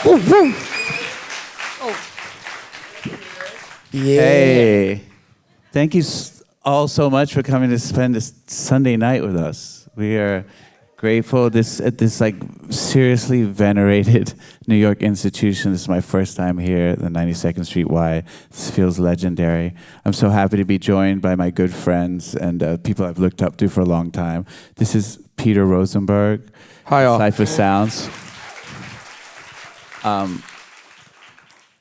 Yeah. Hey, thank you all so much for coming to spend this Sunday night with us. We are grateful. At this like seriously venerated New York institution. This is my first time here at the 92nd Street Y. This feels legendary. I'm so happy to be joined by my good friends and people I've looked up to for a long time. This is Peter Rosenberg. Hi all. Cipha Sounds.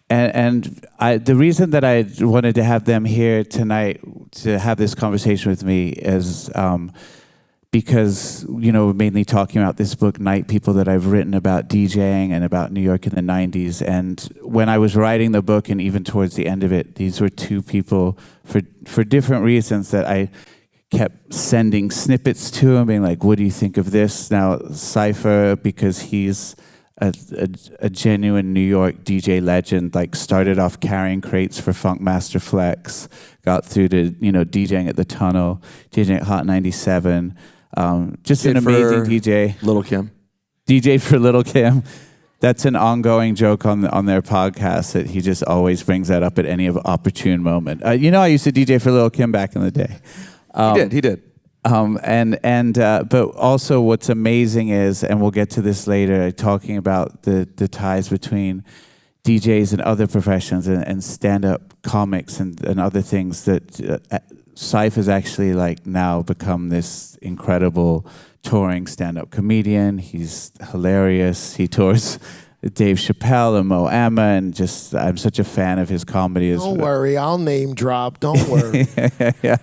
The reason that I wanted to have them here tonight to have this conversation with me is because, you know, we're mainly talking about this book, Night People, that I've written about DJing and about New York in the 90s. And when I was writing the book and even towards the end of it, these were two people for different reasons that I kept sending snippets to him, being like, what do you think of this? Now, Cipha, because he's a genuine New York DJ legend, like started off carrying crates for Funkmaster Flex, got through to, you know, DJing at the Tunnel, DJing at Hot 97, just an amazing DJ. Little Kim. DJ for Little Kim. That's an ongoing joke on their podcast that he just always brings that up at any opportune moment. You know, I used to DJ for Little Kim back in the day. He did. But also what's amazing is, and we'll get to this later, talking about the ties between DJs and other professions and stand-up comics and other things, that Cipha has actually like now become this incredible touring stand-up comedian. He's hilarious. He tours Dave Chappelle and Mo Emma, and just I'm such a fan of his comedy. Don't worry, I'll name drop. Don't worry. Yeah.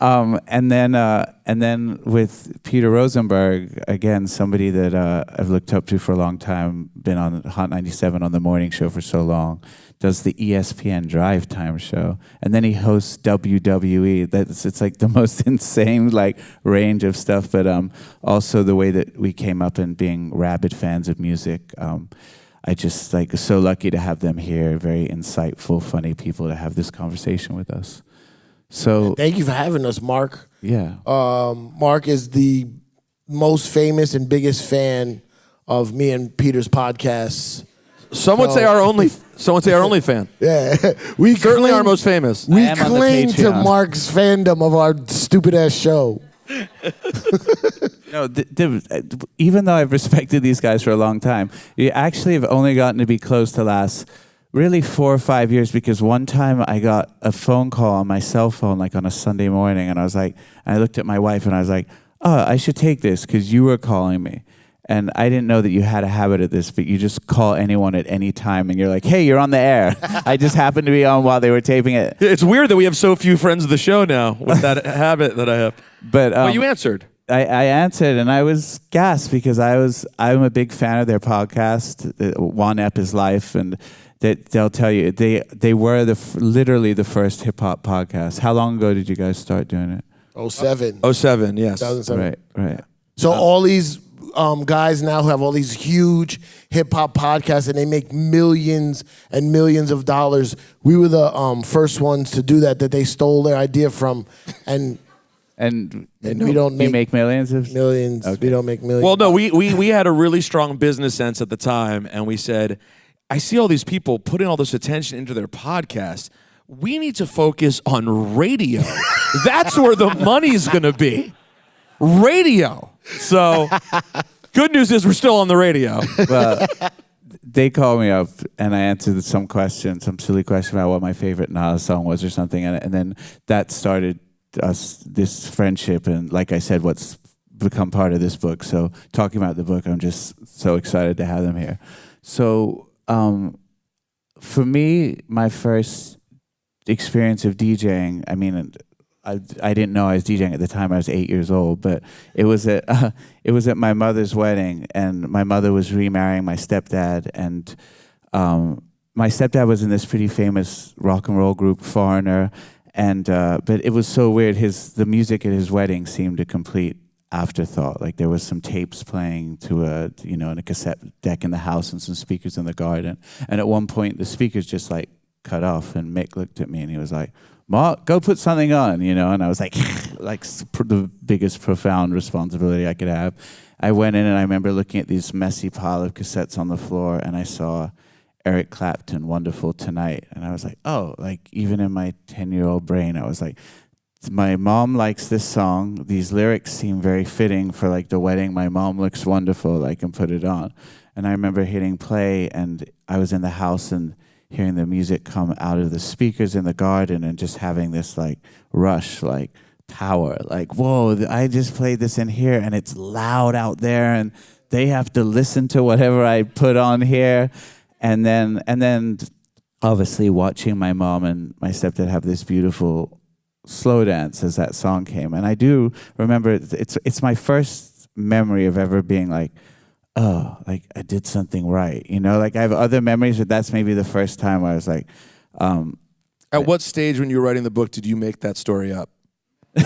And then with Peter Rosenberg, again, somebody that I've looked up to for a long time, been on Hot 97 on the morning show for so long, does the ESPN Drive Time show, and then he hosts WWE. It's like the most insane like range of stuff, but also the way that we came up and being rabid fans of music. I just like so lucky to have them here. Very insightful, funny people to have this conversation with us. So thank you for having us, Mark. Yeah. Mark is the most famous and biggest fan of me and Peter's podcasts. Some would say our only fan. Yeah, we certainly our most famous. We cling to Mark's fandom of our stupid ass show. No, even though I've respected these guys for a long time, you actually have only gotten to be close to last really 4 or 5 years, because one time I got a phone call on my cell phone, like on a Sunday morning, and I looked at my wife and I was like, oh, I should take this because you were calling me. And I didn't know that you had a habit of this, but you just call anyone at any time and you're like, hey, you're on the air. I just happened to be on while they were taping it. It's weird that we have so few friends of the show now with that habit that I have. But you answered. I answered, and I was gassed because I'm a big fan of their podcast, One Ep is Life, and that they'll tell you they were literally the first hip hop podcast. How long ago did you guys start doing it? 07. 07, yes. 2007. Right. So all these guys now who have all these huge hip hop podcasts and they make millions and millions of dollars. We were the first ones to do that they stole their idea from, and we don't make millions of millions. Okay. We don't make millions. Well, no, we had a really strong business sense at the time, and we said, I see all these people putting all this attention into their podcast. We need to focus on radio. That's where the money's going to be. Radio. So, good news is we're still on the radio. They called me up and I answered some silly question about what my favorite Nas song was or something, and then that started this friendship, and like I said, what's become part of this book. So talking about the book, I'm just so excited to have them here. So for me, my first experience of DJing, I mean, I didn't know I was DJing at the time. I was 8 years old, but it was at my mother's wedding, and my mother was remarrying my stepdad, and my stepdad was in this pretty famous rock and roll group, Foreigner, and but it was so weird. The music at his wedding seemed a complete afterthought. Like there was some tapes playing to in a cassette deck in the house and some speakers in the garden, and at one point the speakers just like cut off, and Mick looked at me and he was like, Mark, go put something on, you know. And I was like, the biggest profound responsibility I could have. I went in and I remember looking at these messy pile of cassettes on the floor, and I saw Eric Clapton, Wonderful Tonight. And I was like, oh, like even in my 10-year-old brain, I was like, my mom likes this song. These lyrics seem very fitting for like the wedding. My mom looks wonderful. I can put it on. And I remember hitting play, and I was in the house and hearing the music come out of the speakers in the garden and just having this like rush, like power, like, whoa, I just played this in here and it's loud out there and they have to listen to whatever I put on here. And then obviously watching my mom and my stepdad have this beautiful slow dance as that song came. And I do remember it's my first memory of ever being like, oh, like I did something right. You know, like I have other memories, but that's maybe the first time I was like. At what stage when you were writing the book did you make that story up? No,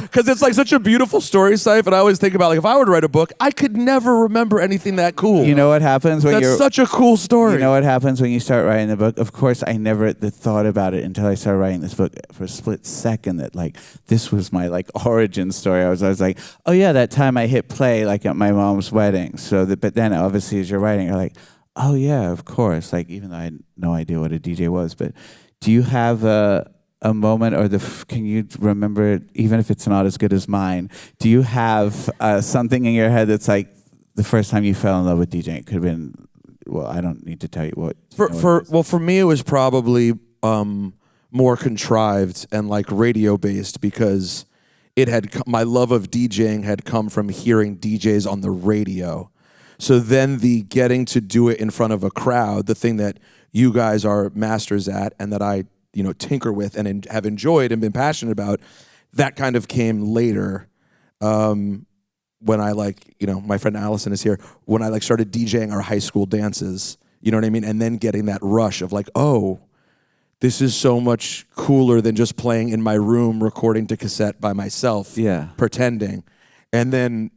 because it's like such a beautiful story, Cipha, and I always think about like if I were to write a book, I could never remember anything that cool. You know what happens when That's such a cool story. You know what happens when you start writing the book? Of course, I never thought about it until I started writing this book for a split second that like this was my like origin story. I was like, oh yeah, that time I hit play like at my mom's wedding. But then obviously as you're writing, you're like, oh yeah, of course. Like even though I had no idea what a DJ was, but do you have a moment, or can you remember, even if it's not as good as mine, do you have something in your head that's like the first time you fell in love with DJing? It could have been, well, I don't need to tell you what. For me, it was probably more contrived and like radio based because my love of DJing had come from hearing DJs on the radio. So then the getting to do it in front of a crowd, the thing that you guys are masters at and that I tinker with and have enjoyed and been passionate about, that kind of came later. When I my friend Allison is here, when I started DJing our high school dances, you know what I mean? And then getting that rush of like, oh, this is so much cooler than just playing in my room, recording to cassette by myself, pretending. And then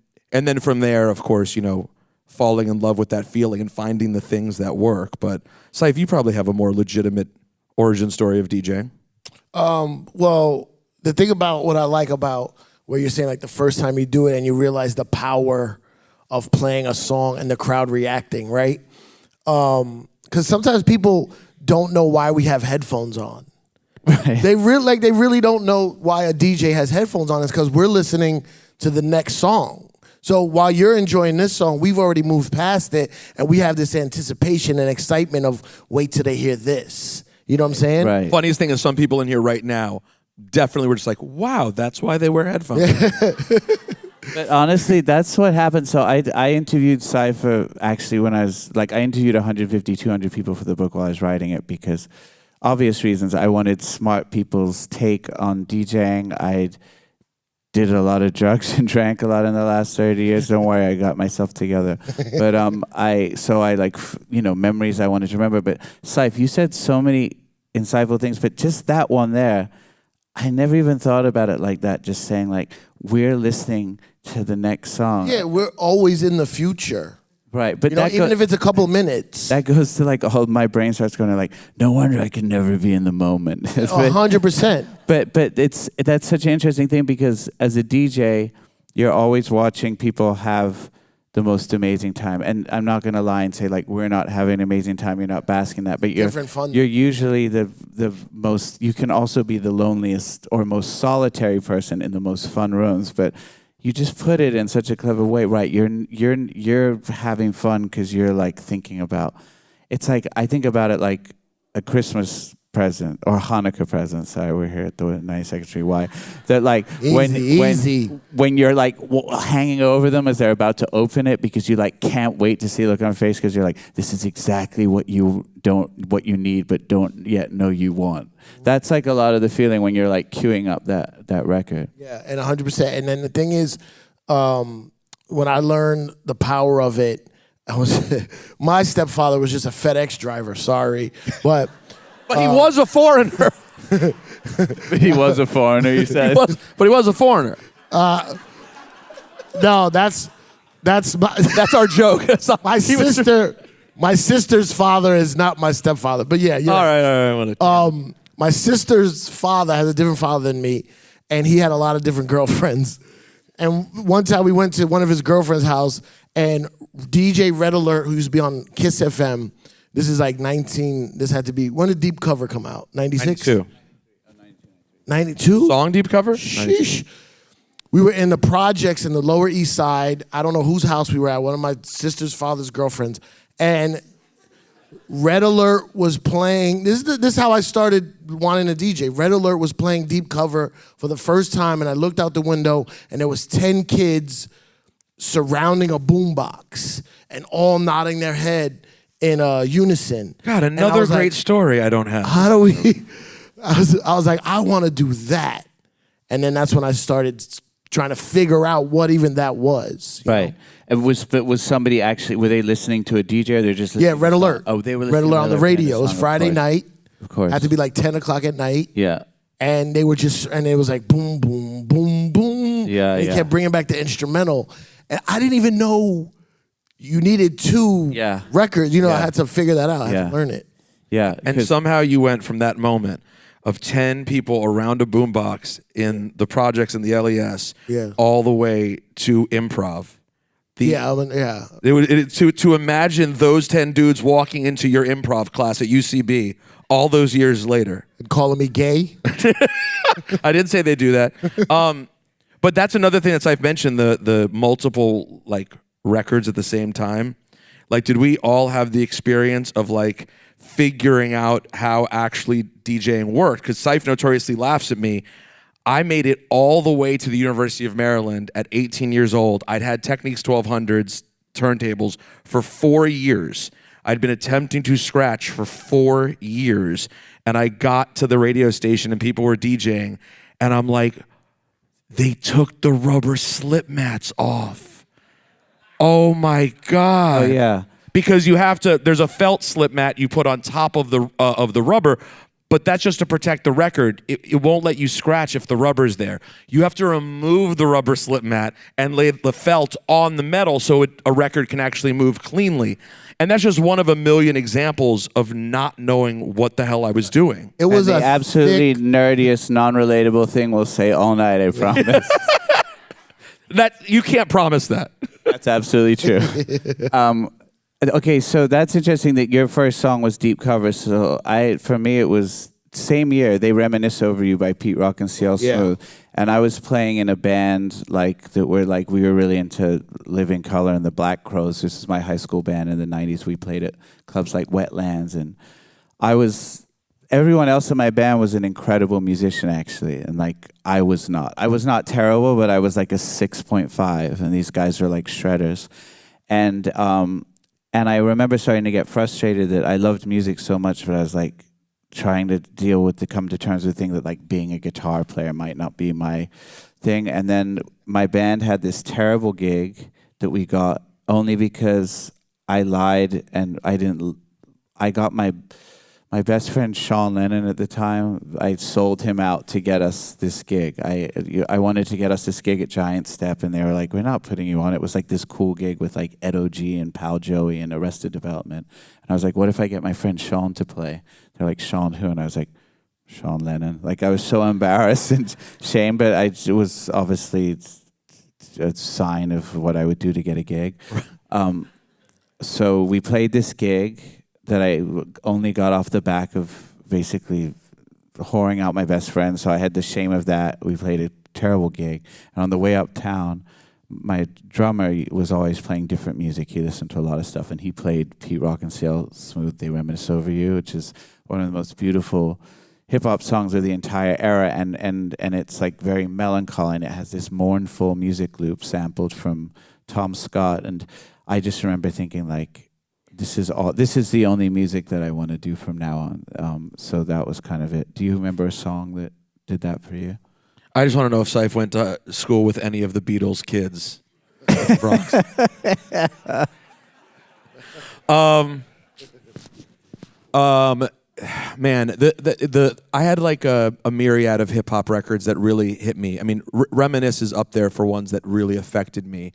from there, of course, falling in love with that feeling and finding the things that work. But Cipha, you probably have a more legitimate origin story of DJing. Well, the thing about what I like about where you're saying like the first time you do it and you realize the power of playing a song and the crowd reacting, right? Because sometimes people don't know why we have headphones on. Right. They really don't know why a DJ has headphones on. It's because we're listening to the next song. So while you're enjoying this song, we've already moved past it, and we have this anticipation and excitement of wait till they hear this. You know what I'm saying? Right. Funniest thing is some people in here right now definitely were just like, wow, that's why they wear headphones. But honestly, that's what happened. So I interviewed Cipha actually when I interviewed 150, 200 people for the book while I was writing it because obvious reasons. I wanted smart people's take on DJing. I did a lot of drugs and drank a lot in the last 30 years. Don't worry, I got myself together. But memories I wanted to remember. But Cipha, you said so many insightful things, but just that one there, I never even thought about it like that. Just saying like, we're listening to the next song. Yeah, we're always in the future. Right, but even if it's a couple minutes. That goes to like all my brain starts going to like, no wonder I can never be in the moment. 100%. But that's such an interesting thing because as a DJ, you're always watching people have the most amazing time. And I'm not going to lie and say like we're not having an amazing time. You're not basking that, but you're usually the most. You can also be the loneliest or most solitary person in the most fun rooms, but. You just put it in such a clever way, right? You're having fun because you're like thinking about. It's like I think about it like a Christmas present or Hanukkah present. Sorry, we're here at the 92nd Street Y. That like when you're like hanging over them as they're about to open it because you like can't wait to see the look on their face because you're like this is exactly what you need but don't yet know you want. That's like a lot of the feeling when you're like queuing up that record. Yeah, and 100%. And then the thing is, when I learned the power of it, my stepfather was just a FedEx driver. Sorry, but he was a foreigner. He was a foreigner. You said, but he was a foreigner. No, that's our joke. My sister's father is not my stepfather, but yeah. All right. My sister's father has a different father than me, and he had a lot of different girlfriends. And one time we went to one of his girlfriend's house, and DJ Red Alert, who used to be on Kiss FM, this is like this had to be, when did Deep Cover come out? 96? 92. 92? Song Deep Cover? Sheesh. We were in the projects in the Lower East Side. I don't know whose house we were at, one of my sister's father's girlfriends. And Red Alert was playing, this is how I started wanting to DJ. Red Alert was playing Deep Cover for the first time, and I looked out the window, and there was 10 kids surrounding a boombox and all nodding their head in unison. God, another great story I don't have. How do we, I was like, I want to do that. And then that's when I started trying to figure out what even that was. Right. And was somebody actually, were they listening to a DJ or they're just listening? Yeah, Red Alert. Oh, they were listening Red to Alert on the radio. It was Friday night. Of course. Had to be like 10 o'clock at night. Yeah. And they were just, and it was like boom, boom, boom, boom. Yeah, and they kept bringing back the instrumental. And I didn't even know you needed two records. You know, I had to figure that out. I had to learn it. Yeah. And somehow you went from that moment of 10 people around a boombox in the projects in the LES all the way to improv. To imagine those 10 dudes walking into your improv class at UCB all those years later. And calling me gay? I didn't say they do that. But that's another thing that I've mentioned, the multiple like records at the same time. Like, did we all have the experience of like figuring out how actually DJing worked? Because Cipha notoriously laughs at me. I made it all the way to the University of Maryland at 18 years old. I'd had Technics 1200s turntables for 4 years. I'd been attempting to scratch for 4 years. And I got to the radio station and people were DJing. And I'm like, they took the rubber slip mats off. Oh my God. Oh yeah. Because you have to, there's a felt slip mat you put on top of the rubber, but that's just to protect the record. It won't let you scratch if the rubber's there. You have to remove the rubber slip mat and lay the felt on the metal so a record can actually move cleanly. And that's just one of a million examples of not knowing what the hell I was doing. It was the absolutely nerdiest, non-relatable thing we'll say all night, I promise. That you can't promise that. That's absolutely true. Okay, so that's interesting that your first song was Deep Cover. So for me, it was same year. They Reminisce Over You by Pete Rock and CL Smooth. And I was playing in a band we were really into Living Color and the Black Crows. This is my high school band in the 90s. We played at clubs like Wetlands. And everyone else in my band was an incredible musician, actually. And like, I was not. I was not terrible, but I was like a 6.5. And these guys were like shredders. And I remember starting to get frustrated that I loved music so much, but I was like trying to come to terms with the thing that like being a guitar player might not be my thing. And then my band had this terrible gig that we got only because I lied and I got my best friend Sean Lennon at the time, I sold him out to get us this gig. I wanted to get us this gig at Giant Step, and they were like, we're not putting you on. It was like this cool gig with like Ed O.G. and Pal Joey and Arrested Development. And I was like, what if I get my friend Sean to play? They're like, Sean who? And I was like, Sean Lennon. Like, I was so embarrassed and ashamed, but it was obviously a sign of what I would do to get a gig. So we played this gig that I only got off the back of basically whoring out my best friend. So I had the shame of that. We played a terrible gig. And on the way uptown, my drummer was always playing different music. He listened to a lot of stuff. And he played Pete Rock and CL Smooth, They Reminisce Over You, which is one of the most beautiful hip-hop songs of the entire era. And it's like very melancholy. And it has this mournful music loop sampled from Tom Scott. And I just remember thinking like, this is the only music that I want to do from now on. So that was kind of it. Do you remember a song that did that for you? I just want to know if Cipha went to school with any of the Beatles' kids in the Bronx. Man, I had like a myriad of hip hop records that really hit me. I mean, Reminisce is up there for ones that really affected me.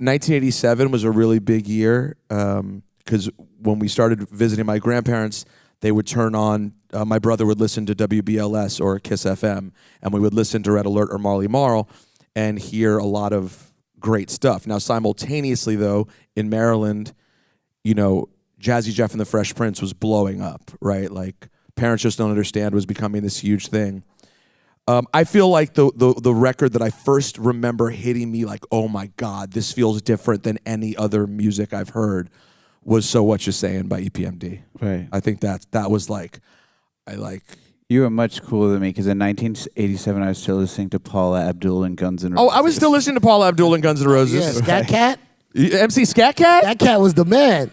1987 was a really big year because when we started visiting my grandparents, they would turn on, my brother would listen to WBLS or Kiss FM, and we would listen to Red Alert or Marley Marl and hear a lot of great stuff. Now, simultaneously, though, in Maryland, you know, Jazzy Jeff and the Fresh Prince was blowing up, right? Like, Parents Just Don't Understand was becoming this huge thing. I feel like the record that I first remember hitting me like, oh my God, this feels different than any other music I've heard was So What You Saying by EPMD. Right. I think that was like, You were much cooler than me because in 1987 I was still listening to Paula Abdul and Guns N' Roses. Oh, I was still listening to Paula Abdul and Guns N' Roses. Yeah, Scat Cat. MC Scat Cat? That cat was the man.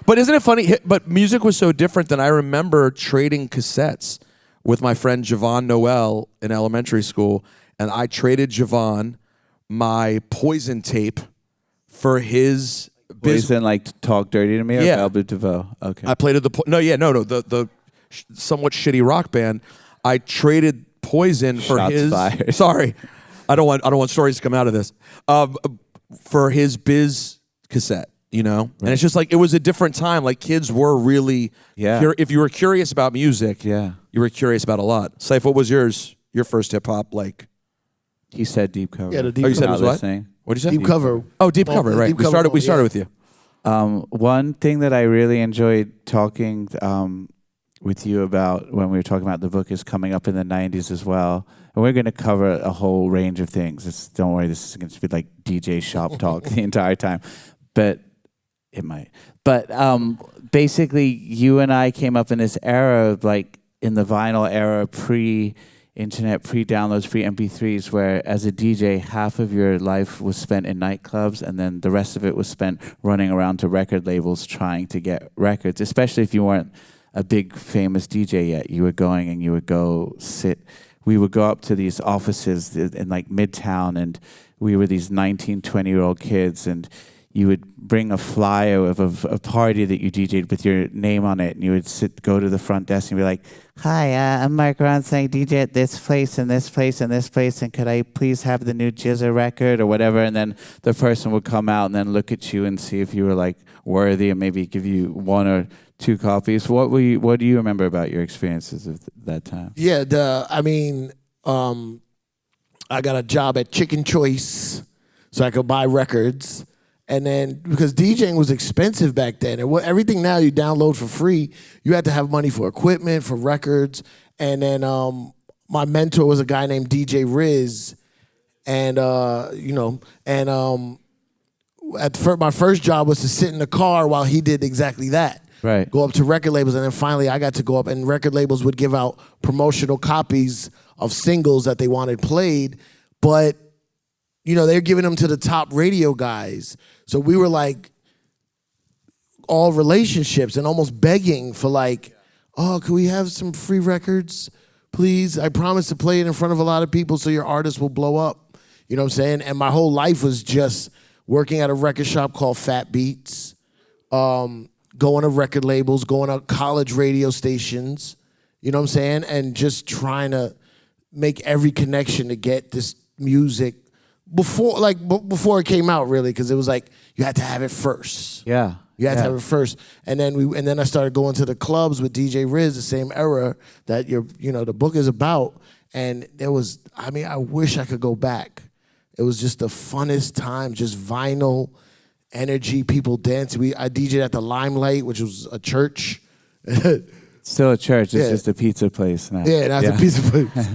But isn't it funny? But music was so different than I remember trading cassettes with my friend Javon Noel in elementary school, and I traded Javon my Poison tape for his Poison, like Talk Dirty to Me or Yeah. Albert DeVoe? Okay. I played at the the somewhat shitty rock band. I traded Poison for Shots his. fired. Sorry, I don't want stories to come out of this. For his Biz cassette, you know, and it's just like it was a different time. Like kids were really, if you were curious about music, you were curious about a lot. Cipha, what was yours? Your first hip hop, like He said deep cover. Yeah, the deep you said it cover. was what? Listening. What did you say? Deep cover. Oh, deep cover. Right. Deep We cover, started with you. One thing that I really enjoyed talking with you about when we were talking about the book is coming up in the 90s as well. And we're going to cover a whole range of things. Don't worry, this is going to be like DJ shop talk the entire time. But it might. But basically, you and I came up in this era, like in the vinyl era, pre-internet, pre-downloads, pre-MP3s, where as a DJ, half of your life was spent in nightclubs, and then the rest of it was spent running around to record labels trying to get records, especially if you weren't a big famous DJ yet. You were going and you would go sit. We would go up to these offices in like Midtown, and we were these 19, 20-year-old kids, and you would bring a flyer of a party that you DJ'd with your name on it, and you would go to the front desk and be like, "Hi, I'm Mark Ronson, DJ at this place and this place and this place, and could I please have the new Jizza record or whatever?" And then the person would come out and then look at you and see if you were like worthy and maybe give you one or two copies. What do you remember about your experiences of that time? Yeah, I got a job at Chicken Choice so I could buy records. And then, because DJing was expensive back then, and everything now you download for free, you had to have money for equipment, for records. And then my mentor was a guy named DJ Riz. And, my first job was to sit in the car while he did exactly that. Right. Go up to record labels, and then finally I got to go up, and record labels would give out promotional copies of singles that they wanted played, but they're giving them to the top radio guys. So we were like all relationships and almost begging for like, "Oh, can we have some free records, please? I promise to play it in front of a lot of people so your artist will blow up." You know what I'm saying? And my whole life was just working at a record shop called Fat Beats, going to record labels, going to college radio stations, you know what I'm saying? And just trying to make every connection to get this music before it came out, really, because it was like you had to have it first. Yeah. You had to have it first. And then I started going to the clubs with DJ Riz, the same era that the book is about. And I wish I could go back. It was just the funnest time, just vinyl, energy, people dancing. I DJed at the Limelight, which was a church. Still a church. It's just a pizza place now. Yeah, that's a pizza place.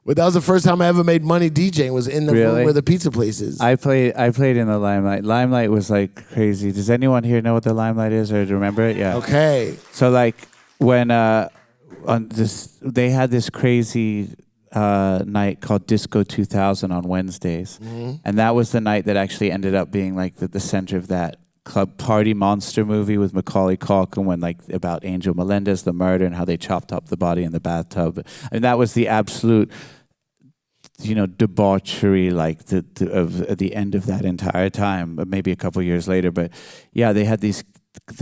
But that was the first time I ever made money DJing, was in the room where the pizza place is. I played in the Limelight. Limelight was like crazy. Does anyone here know what the Limelight is or remember it? Yeah. Okay. So like when they had this crazy night called Disco 2000 on Wednesdays. Mm-hmm. And that was the night that actually ended up being like the center of that Club Party Monster movie with Macaulay Culkin, when about Angel Melendez, the murder, and how they chopped up the body in the bathtub. And that was the absolute debauchery, of the end of that entire time, but maybe a couple years later. But yeah, they had the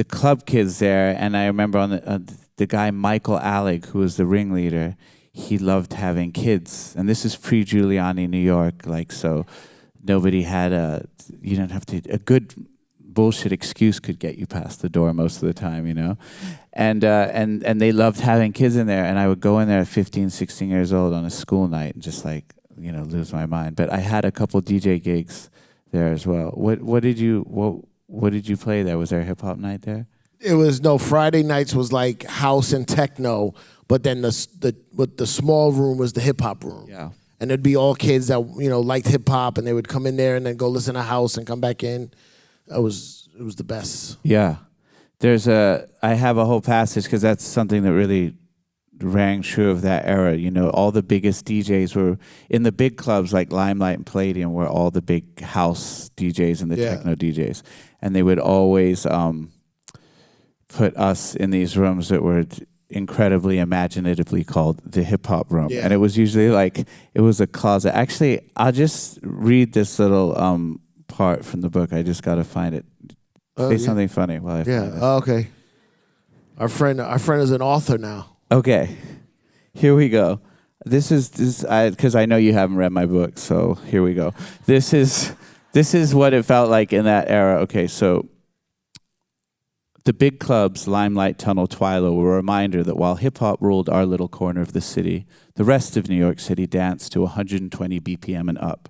club kids there, and I remember on the guy Michael Alec, who was the ringleader. He loved having kids, and this is pre-Giuliani New York, so nobody had a good bullshit excuse could get you past the door most of the time, you know? And they loved having kids in there, and I would go in there at 15, 16 years old on a school night and just like, you know, lose my mind. But I had a couple DJ gigs there as well. What did you play there? Was there a hip hop night there? It was Friday nights was like house and techno, but then the small room was the hip hop room. Yeah. And there'd be all kids that, you know, liked hip hop, and they would come in there and then go listen to house and come back in. It was the best. Yeah. I have a whole passage because that's something that really rang true of that era. You know, all the biggest DJs were in the big clubs like Limelight and Palladium, were all the big house DJs and the techno DJs. And they would always put us in these rooms that were incredibly imaginatively called the hip-hop room. And it was usually like, it was a closet. Actually, I'll just read this little part from the book. I just got to find it. Say something funny while I find it. Okay. Our friend is an author now. Okay, here we go. This is because I know you haven't read my book, so here we go. This is what it felt like in that era. Okay, so the big clubs, Limelight, Tunnel, Twilo, were a reminder that while hip-hop ruled our little corner of the city, the rest of New York City danced to 120 BPM and up.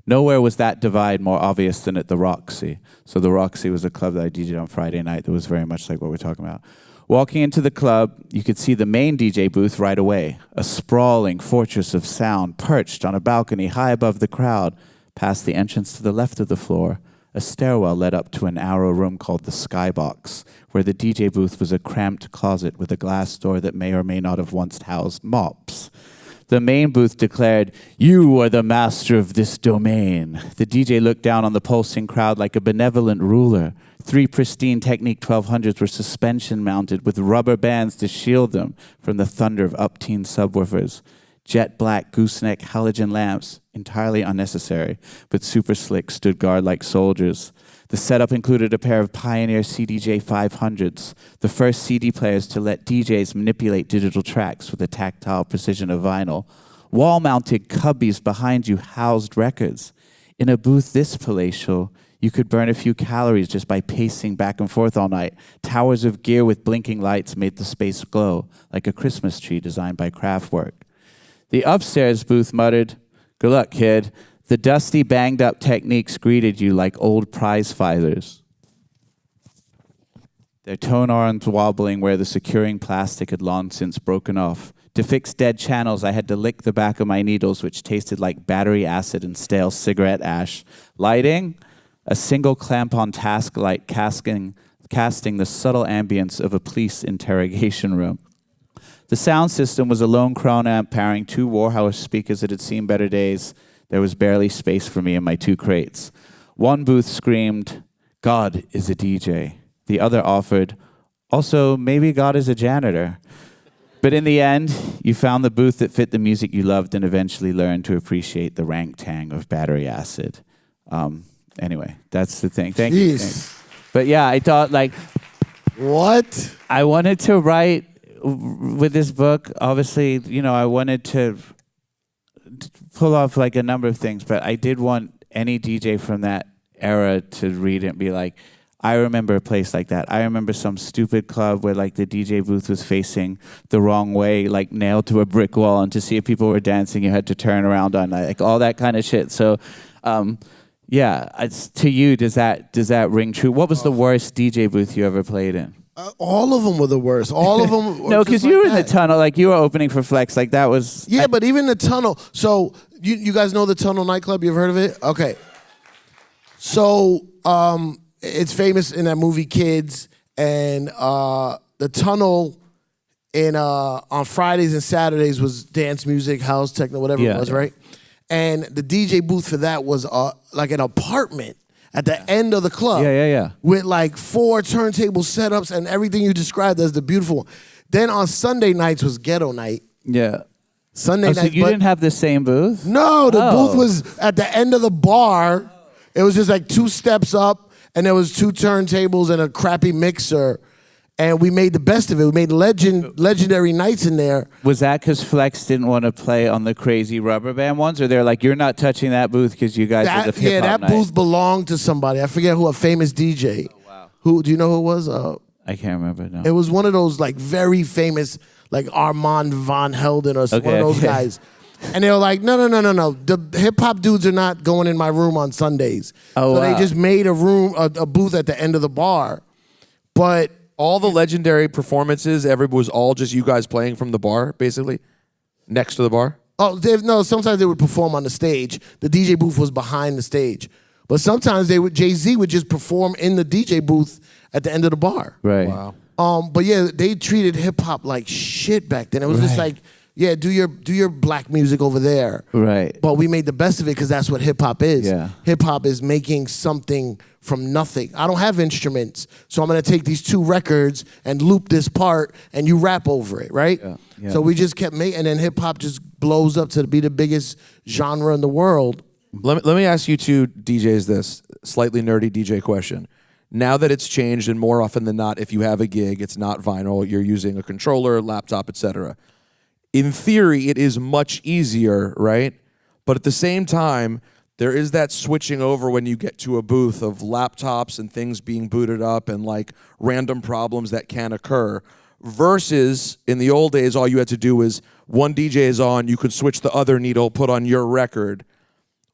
Nowhere was that divide more obvious than at the Roxy. So the Roxy was a club that I DJ'd on Friday night that was very much like what we're talking about. Walking into the club, you could see the main DJ booth right away, a sprawling fortress of sound perched on a balcony high above the crowd. Past the entrance to the left of the floor, a stairwell led up to a narrow room called the Skybox, where the DJ booth was a cramped closet with a glass door that may or may not have once housed mops. The main booth declared, "You are the master of this domain." The DJ looked down on the pulsing crowd like a benevolent ruler. 3 pristine Technique 1200s were suspension mounted with rubber bands to shield them from the thunder of upteen subwoofers. Jet black gooseneck halogen lamps, entirely unnecessary, but super slick, stood guard like soldiers. The setup included a pair of Pioneer CDJ 500s, the first CD players to let DJs manipulate digital tracks with the tactile precision of vinyl. Wall-mounted cubbies behind you housed records. In a booth this palatial, you could burn a few calories just by pacing back and forth all night. Towers of gear with blinking lights made the space glow like a Christmas tree designed by Kraftwerk. The upstairs booth muttered, "Good luck, kid." The dusty, banged-up Techniques greeted you like old prize fighters, their tone arms wobbling where the securing plastic had long since broken off. To fix dead channels, I had to lick the back of my needles, which tasted like battery acid and stale cigarette ash. Lighting? A single clamp-on task light casting the subtle ambience of a police interrogation room. The sound system was a lone Crown amp powering 2 Warhouse speakers that had seen better days. There was barely space for me in my 2 crates. One booth screamed, "God is a DJ." The other offered, "Also, maybe God is a janitor." But in the end, you found the booth that fit the music you loved and eventually learned to appreciate the rank tang of battery acid. Anyway, that's the thing. Thank you. But yeah, I thought like... What? I wanted to write with this book, obviously, you know, I wanted to pull off like a number of things, but I did want any DJ from that era to read it and be like, I remember a place like that. I remember some stupid club where like the DJ booth was facing the wrong way, like nailed to a brick wall, and to see if people were dancing, you had to turn around on like all that kind of shit. So, yeah, to you, does that ring true? What was the worst DJ booth you ever played in? All of them were the worst. All of them. No, because you were in the Tunnel. Like you were opening for Flex. Like that was. Yeah, but even the Tunnel. So you guys know the Tunnel nightclub? You ever heard of it? Okay. So it's famous in that movie Kids, and the Tunnel on Fridays and Saturdays was dance music, house, techno, whatever it was, right? And the DJ booth for that was like an apartment at the end of the club. Yeah. With like 4 turntable setups and everything you described as the beautiful one. Then on Sunday nights was ghetto night. Yeah. Sunday night. So you didn't have the same booth? No, the booth was at the end of the bar. It was just like 2 steps up, and there was 2 turntables and a crappy mixer. And we made the best of it. We made legendary nights in there. Was that because Flex didn't want to play on the crazy rubber band ones? Or they're like, you're not touching that booth because you guys are the hip-hop that night? booth belonged to somebody. I forget who, a famous DJ. Who do you know who it was? I can't remember now. It was one of those like very famous, like Armand Van Helden or one of those guys. And they were like, no. The hip hop dudes are not going in my room on Sundays. Oh, so wow. they just made a booth at the end of the bar. But all the legendary performances, was all just you guys playing from the bar, basically, next to the bar? oh, no, sometimes they would perform on the stage. The DJ booth was behind the stage. But sometimes Jay-Z would just perform in the DJ booth at the end of the bar. Right. Wow. But yeah, they treated hip hop like shit back then. It was just like, yeah, do your black music over there. Right. But we made the best of it because that's what hip hop is. Yeah. Hip hop is making something from nothing. I don't have instruments, so I'm gonna take these 2 records and loop this part, and you rap over it, right? Yeah. Yeah. So we just kept making, and then hip hop just blows up to be the biggest genre in the world. Let me ask you two DJs this slightly nerdy DJ question. Now that it's changed, and more often than not, if you have a gig, it's not vinyl, you're using a controller, laptop, etc. In theory, it is much easier, right? But at the same time, there is that switching over when you get to a booth of laptops and things being booted up and like random problems that can occur. Versus in the old days, all you had to do was one DJ is on, you could switch the other needle, put on your record.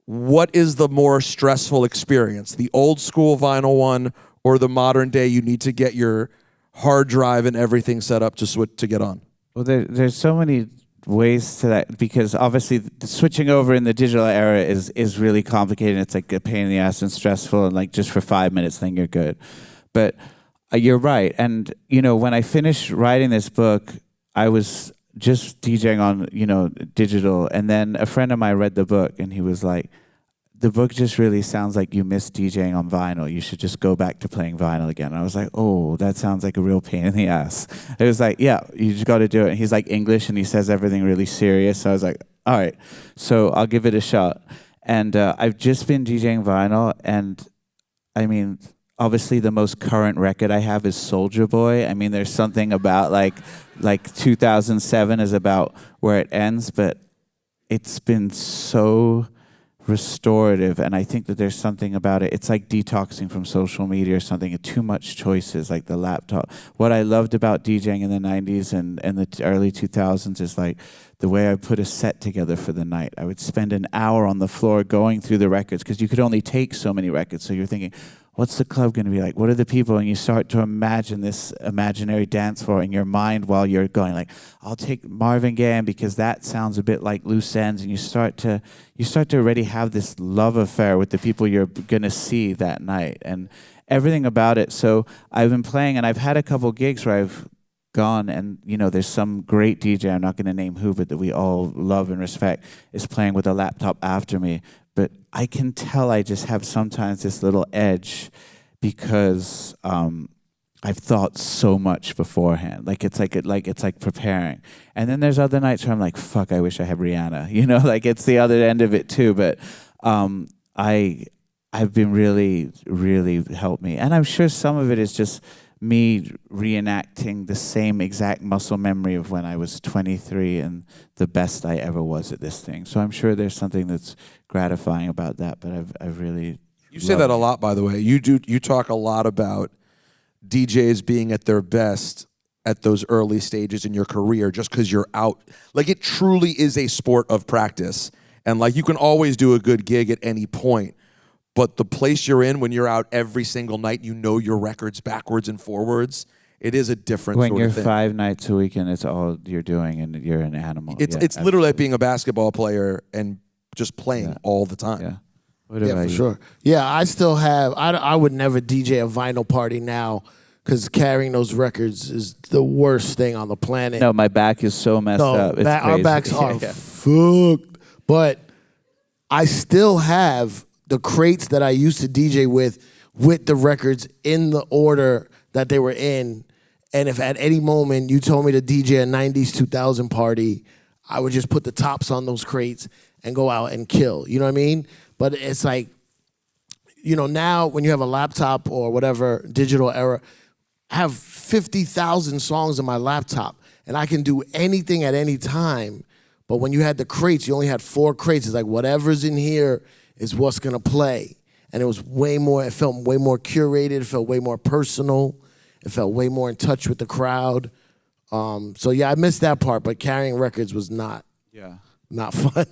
What is the more stressful experience? The old school vinyl one or the modern day you need to get your hard drive and everything set up to get on? Well, there's so many ways to that, because obviously the switching over in the digital era is really complicated. It's like a pain in the ass and stressful, and like just for 5 minutes then you're good. But you're right. And when I finished writing this book, I was just DJing on digital, and then a friend of mine read the book and he was like, the book just really sounds like you miss DJing on vinyl. You should just go back to playing vinyl again. And I was like, oh, that sounds like a real pain in the ass. It was like, yeah, you just got to do it. And he's like English and he says everything really serious. So I was like, all right, so I'll give it a shot. And I've just been DJing vinyl. And I mean, obviously the most current record I have is Soulja Boy. I mean, there's something about like 2007 is about where it ends, but it's been so restorative, and I think that there's something about it. It's like detoxing from social media or something. Too much choices, like the laptop. What I loved about DJing in the 90s and the early 2000s is like the way I put a set together for the night. I would spend an hour on the floor going through the records because you could only take so many records. So you're thinking, what's the club going to be like? What are the people? And you start to imagine this imaginary dance floor in your mind while you're going like, I'll take Marvin Gaye because that sounds a bit like Loose Ends. And you start to already have this love affair with the people you're going to see that night and everything about it. So I've been playing, and I've had a couple gigs where I've gone and, there's some great DJ, I'm not going to name who, but that we all love and respect, is playing with a laptop after me. But I can tell I just have sometimes this little edge because I've thought so much beforehand. It's like preparing. And then there's other nights where I'm like, fuck, I wish I had Rihanna. Like it's the other end of it too. But I've been really, really helped me. And I'm sure some of it is just me reenacting the same exact muscle memory of when I was 23 and the best I ever was at this thing. So I'm sure there's something that's gratifying about that, but I've really... You say that a lot, by the way. You talk a lot about DJs being at their best at those early stages in your career just because you're out. Like, it truly is a sport of practice. And, like, you can always do a good gig at any point. But the place you're in when you're out every single night, your records backwards and forwards. It is a different when sort you're of thing. 5 nights a week and it's all you're doing and you're an animal. It's literally like being a basketball player and just playing all the time. Yeah. What Yeah, about for you? sure. Yeah, I still have. I would never DJ a vinyl party now because carrying those records is the worst thing on the planet. No, my back is so messed up. It's our crazy. backs are Yeah. fucked. But I still have the crates that I used to DJ with the records in the order that they were in. And if at any moment you told me to DJ a 90s 2000 party, I would just put the tops on those crates and go out and kill. You know what I mean? But it's like, now when you have a laptop or whatever, digital era, I have 50,000 songs on my laptop and I can do anything at any time. But when you had the crates, you only had 4 crates. It's like whatever's in here is what's gonna play. and it felt way more curated, it felt way more personal, it felt way more in touch with the crowd. So yeah, I missed that part, but carrying records was not fun.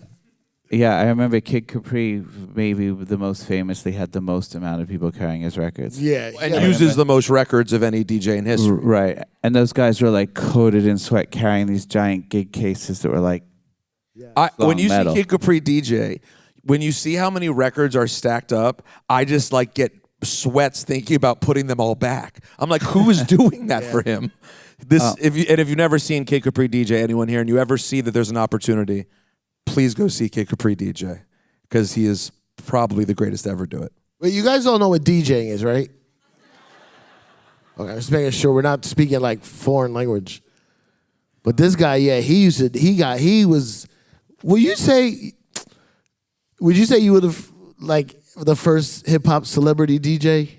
Yeah, I remember Kid Capri, maybe the most famously, had the most amount of people carrying his records. Yeah. And uses the most records of any DJ in history. Right. And those guys were like coated in sweat carrying these giant gig cases that were like When you metal. see Kid Capri DJ, when you see how many records are stacked up, I just like get sweats thinking about putting them all back. I'm like, who is doing that for him? If you've never seen Kid Capri DJ, anyone here, and you ever see that there's an opportunity, please go see Kid Capri DJ, because he is probably the greatest to ever do it. Wait, you guys all know what DJing is, right? Okay, I'm just making sure we're not speaking like foreign language. But this guy, yeah, would you say you were the first hip hop celebrity DJ?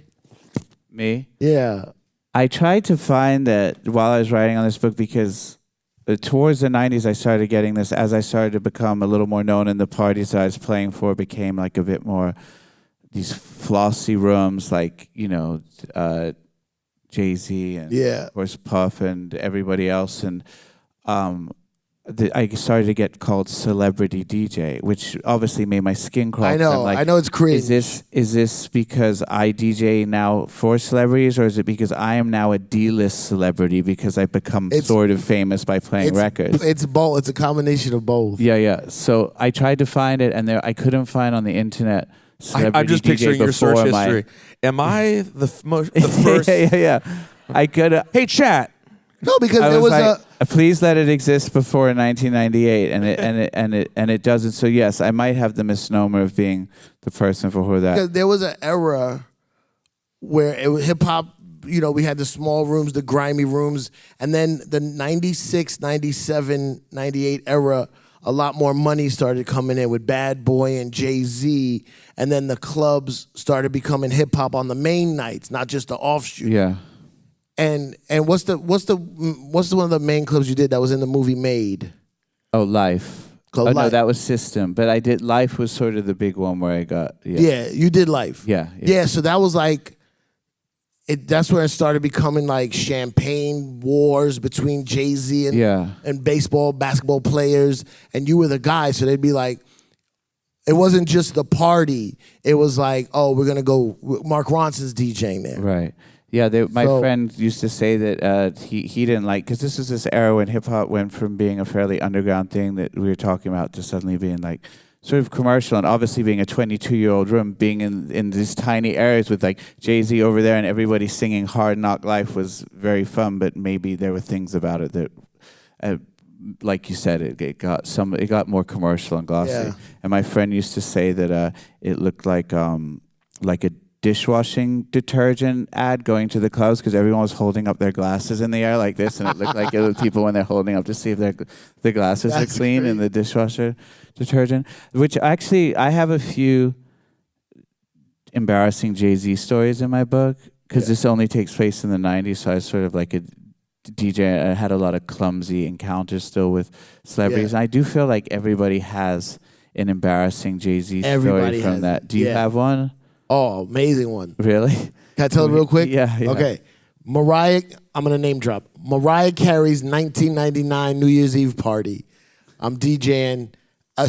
me. Yeah. I tried to find that while I was writing on this book, because towards the 90s, I started getting this as I started to become a little more known, and the parties that I was playing for became like a bit more these flossy rooms, like, Jay-Z and of course Puff and everybody else. And I started to get called celebrity DJ, which obviously made my skin crawl. I know. I know it's cringe. Is this because I DJ now for celebrities, or is it because I am now a D-list celebrity because I've become sort of famous by playing records? It's both. It's a combination of both. Yeah. So I tried to find it, and I couldn't find on the internet. I'm just picturing your search history. Am I the first? Yeah. I could. Hey, chat. No, because there was please let it exist before 1998, and it doesn't. So yes, I might have the misnomer of being the person for who that. Because there was an era where hip hop, we had the small rooms, the grimy rooms, and then the 96, 97, 98 era, a lot more money started coming in with Bad Boy and Jay-Z, and then the clubs started becoming hip hop on the main nights, not just the offshoot. Yeah. And what's the one of the main clubs you did that was in the movie Made? Oh, Life. Life. No, that was System. But I did Life was sort of the big one where I got. Yeah, you did Life. Yeah. So that was like, that's where it started becoming like champagne wars between Jay-Z and basketball players, and you were the guy. So they'd be like, it wasn't just the party. It was like, oh, we're gonna go. Mark Ronson's DJing there. Right. Yeah, my friend used to say that he didn't like, because this is this era when hip hop went from being a fairly underground thing that we were talking about to suddenly being like sort of commercial, and obviously being a 22-year-old room, being in these tiny areas with like Jay-Z over there and everybody singing Hard Knock Life was very fun, but maybe there were things about it that, like you said, it got more commercial and glossy. Yeah. And my friend used to say that it looked like a dishwashing detergent ad going to the clubs, because everyone was holding up their glasses in the air like this, and it looked like it was people when they're holding up to see if their glasses are clean in the dishwasher detergent. Which actually, I have a few embarrassing Jay-Z stories in my book, because this only takes place in the 90s, so I was sort of like a DJ. I had a lot of clumsy encounters still with celebrities, and I do feel like everybody has an embarrassing Jay-Z story from that. Do you have one? Oh, amazing one. Really? Can I tell it real quick? Yeah. Okay. Mariah, I'm going to name drop. Mariah Carey's 1999 New Year's Eve party. I'm DJing.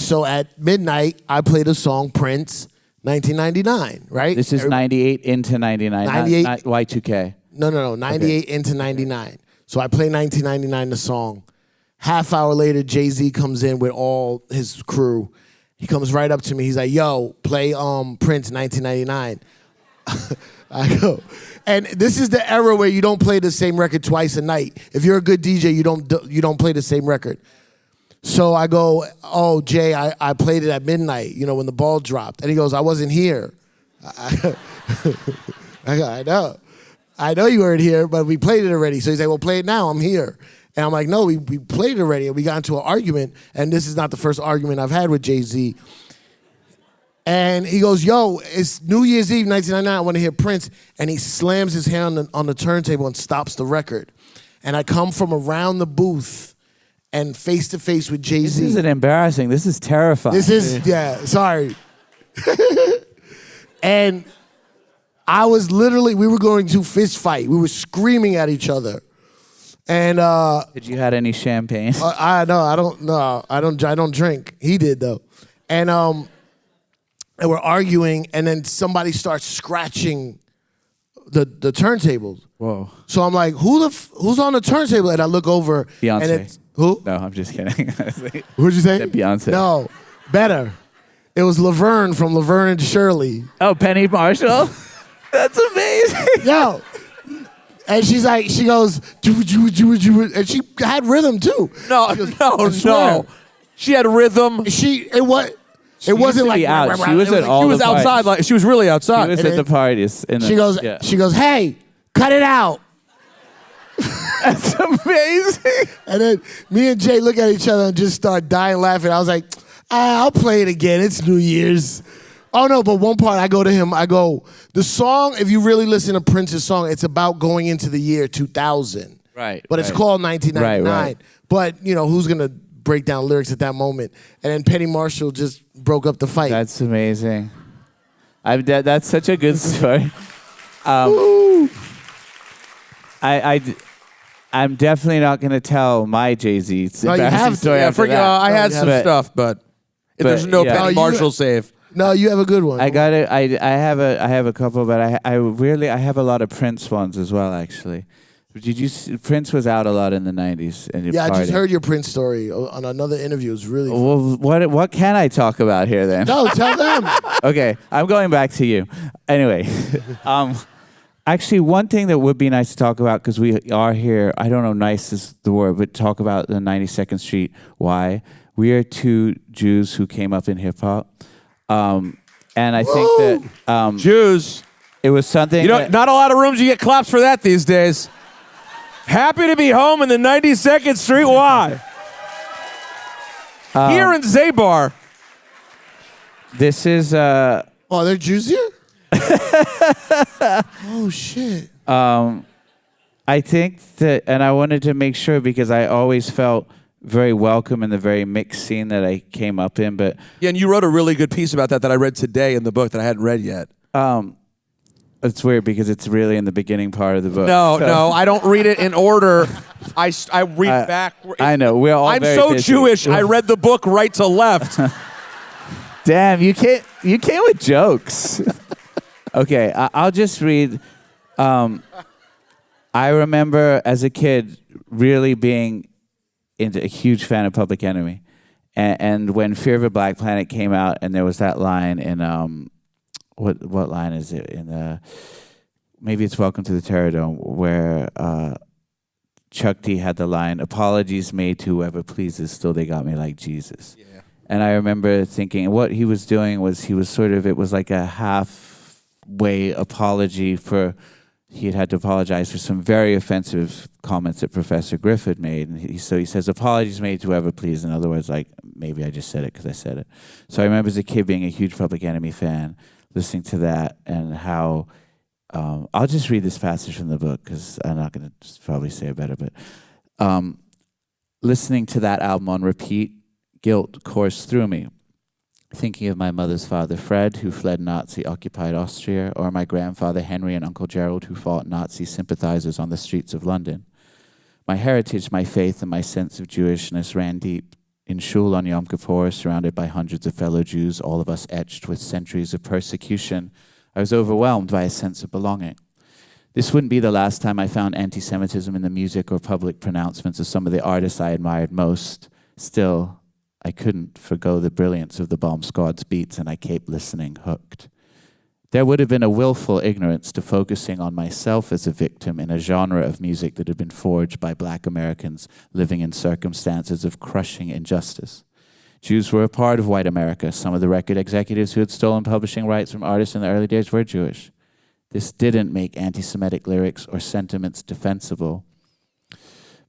So at midnight, I played a song, Prince, 1999, right? This is 98 into 99, 98, not Y2K. No. 98 into 99. So I play 1999, the song. Half hour later, Jay-Z comes in with all his crew. He comes right up to me. He's like, yo, play Prince 1999. I go. And this is the era where you don't play the same record twice a night. If you're a good DJ, you don't play the same record. So I go, oh, Jay, I played it at midnight, when the ball dropped. And he goes, I wasn't here. I go, I know you weren't here, but we played it already. So he's like, well, play it now. I'm here. And I'm like, no, we played it already. And we got into an argument. And this is not the first argument I've had with Jay-Z. And he goes, yo, it's New Year's Eve, 1999. I want to hear Prince. And he slams his hand on the turntable and stops the record. And I come from around the booth and face to face with Jay-Z. This isn't embarrassing. This is terrifying. This is, sorry. And we were going to fist fight. We were screaming at each other. And did you had any champagne? I don't drink. He did though. And we're arguing, and then somebody starts scratching the turntables. Whoa. So I'm like, who's on the turntable? And I look over. Beyonce. And it's, who? No, I'm just kidding. Who'd you say? Beyonce. No, better. It was Laverne from Laverne and Shirley. Oh, Penny Marshall? That's amazing. Yo. And she goes, and she had rhythm too. No. She had rhythm. It wasn't like out. She was at all. She was outside. Like she was really outside. She was at the parties. She goes, hey, cut it out. That's amazing. And then me and Jay look at each other and just start dying laughing. I was like, I'll play it again. It's New Year's. Oh no, but one part I go to him, the song, if you really listen to Prince's song, it's about going into the year 2000. Right. But it's called 1999. Right. But, who's going to break down lyrics at that moment? And then Penny Marshall just broke up the fight. That's amazing. That's such a good story. I'm definitely not going to tell my Jay-Z embarrassing story after that. I had some stuff, but there's no Penny Marshall save. No, you have a good one. I got it. I have a couple, but I have a lot of Prince ones as well. Actually, did you see, Prince was out a lot in the 90s? I just heard your Prince story on another interview. It was really fun. Well, what can I talk about here then? No, tell them. Okay, I'm going back to you. Anyway, actually, one thing that would be nice to talk about, because we are here. I don't know, nice is the word, but talk about the 92nd Street. Why? We are two Jews who came up in hip hop. And I think that Jews, it was something. Not a lot of rooms you get claps for that these days. Happy to be home in the 92nd Street. Why? Here in Zabar. This is. Oh, they're Jews here? Oh shit. I think that, and I wanted to make sure because I always felt very welcome in the very mixed scene that I came up in, but and you wrote a really good piece about that I read today in the book that I hadn't read yet. It's weird because it's really in the beginning part of the book. No, I don't read it in order. I read back. I know we're all. I'm very so busy. Jewish. I read the book right to left. Damn, you came with jokes. Okay, I'll just read. I remember as a kid really being a huge fan of Public Enemy, and when Fear of a Black Planet came out, and there was that line in what line is it in maybe it's Welcome to the Terror Dome, where Chuck D had the line, "Apologies made to whoever pleases, still they got me like Jesus." Yeah. And I remember thinking what he was doing was it was like a halfway apology for. He had to apologize for some very offensive comments that Professor Griffith made. And so he says, apologies made to whoever please. In other words, like, maybe I just said it because I said it. So I remember as a kid being a huge Public Enemy fan, listening to that and how, I'll just read this passage from the book because I'm not going to probably say it better, but listening to that album on repeat, guilt coursed through me. Thinking of my mother's father, Fred, who fled Nazi-occupied Austria, or my grandfather, Henry, and Uncle Gerald, who fought Nazi sympathizers on the streets of London. My heritage, my faith, and my sense of Jewishness ran deep. In shul on Yom Kippur, surrounded by hundreds of fellow Jews, all of us etched with centuries of persecution, I was overwhelmed by a sense of belonging. This wouldn't be the last time I found anti-Semitism in the music or public pronouncements of some of the artists I admired most. Still, I couldn't forgo the brilliance of the Bomb Squad's beats, and I kept listening, hooked. There would have been a willful ignorance to focusing on myself as a victim in a genre of music that had been forged by Black Americans living in circumstances of crushing injustice. Jews were a part of white America. Some of the record executives who had stolen publishing rights from artists in the early days were Jewish. This didn't make anti-Semitic lyrics or sentiments defensible.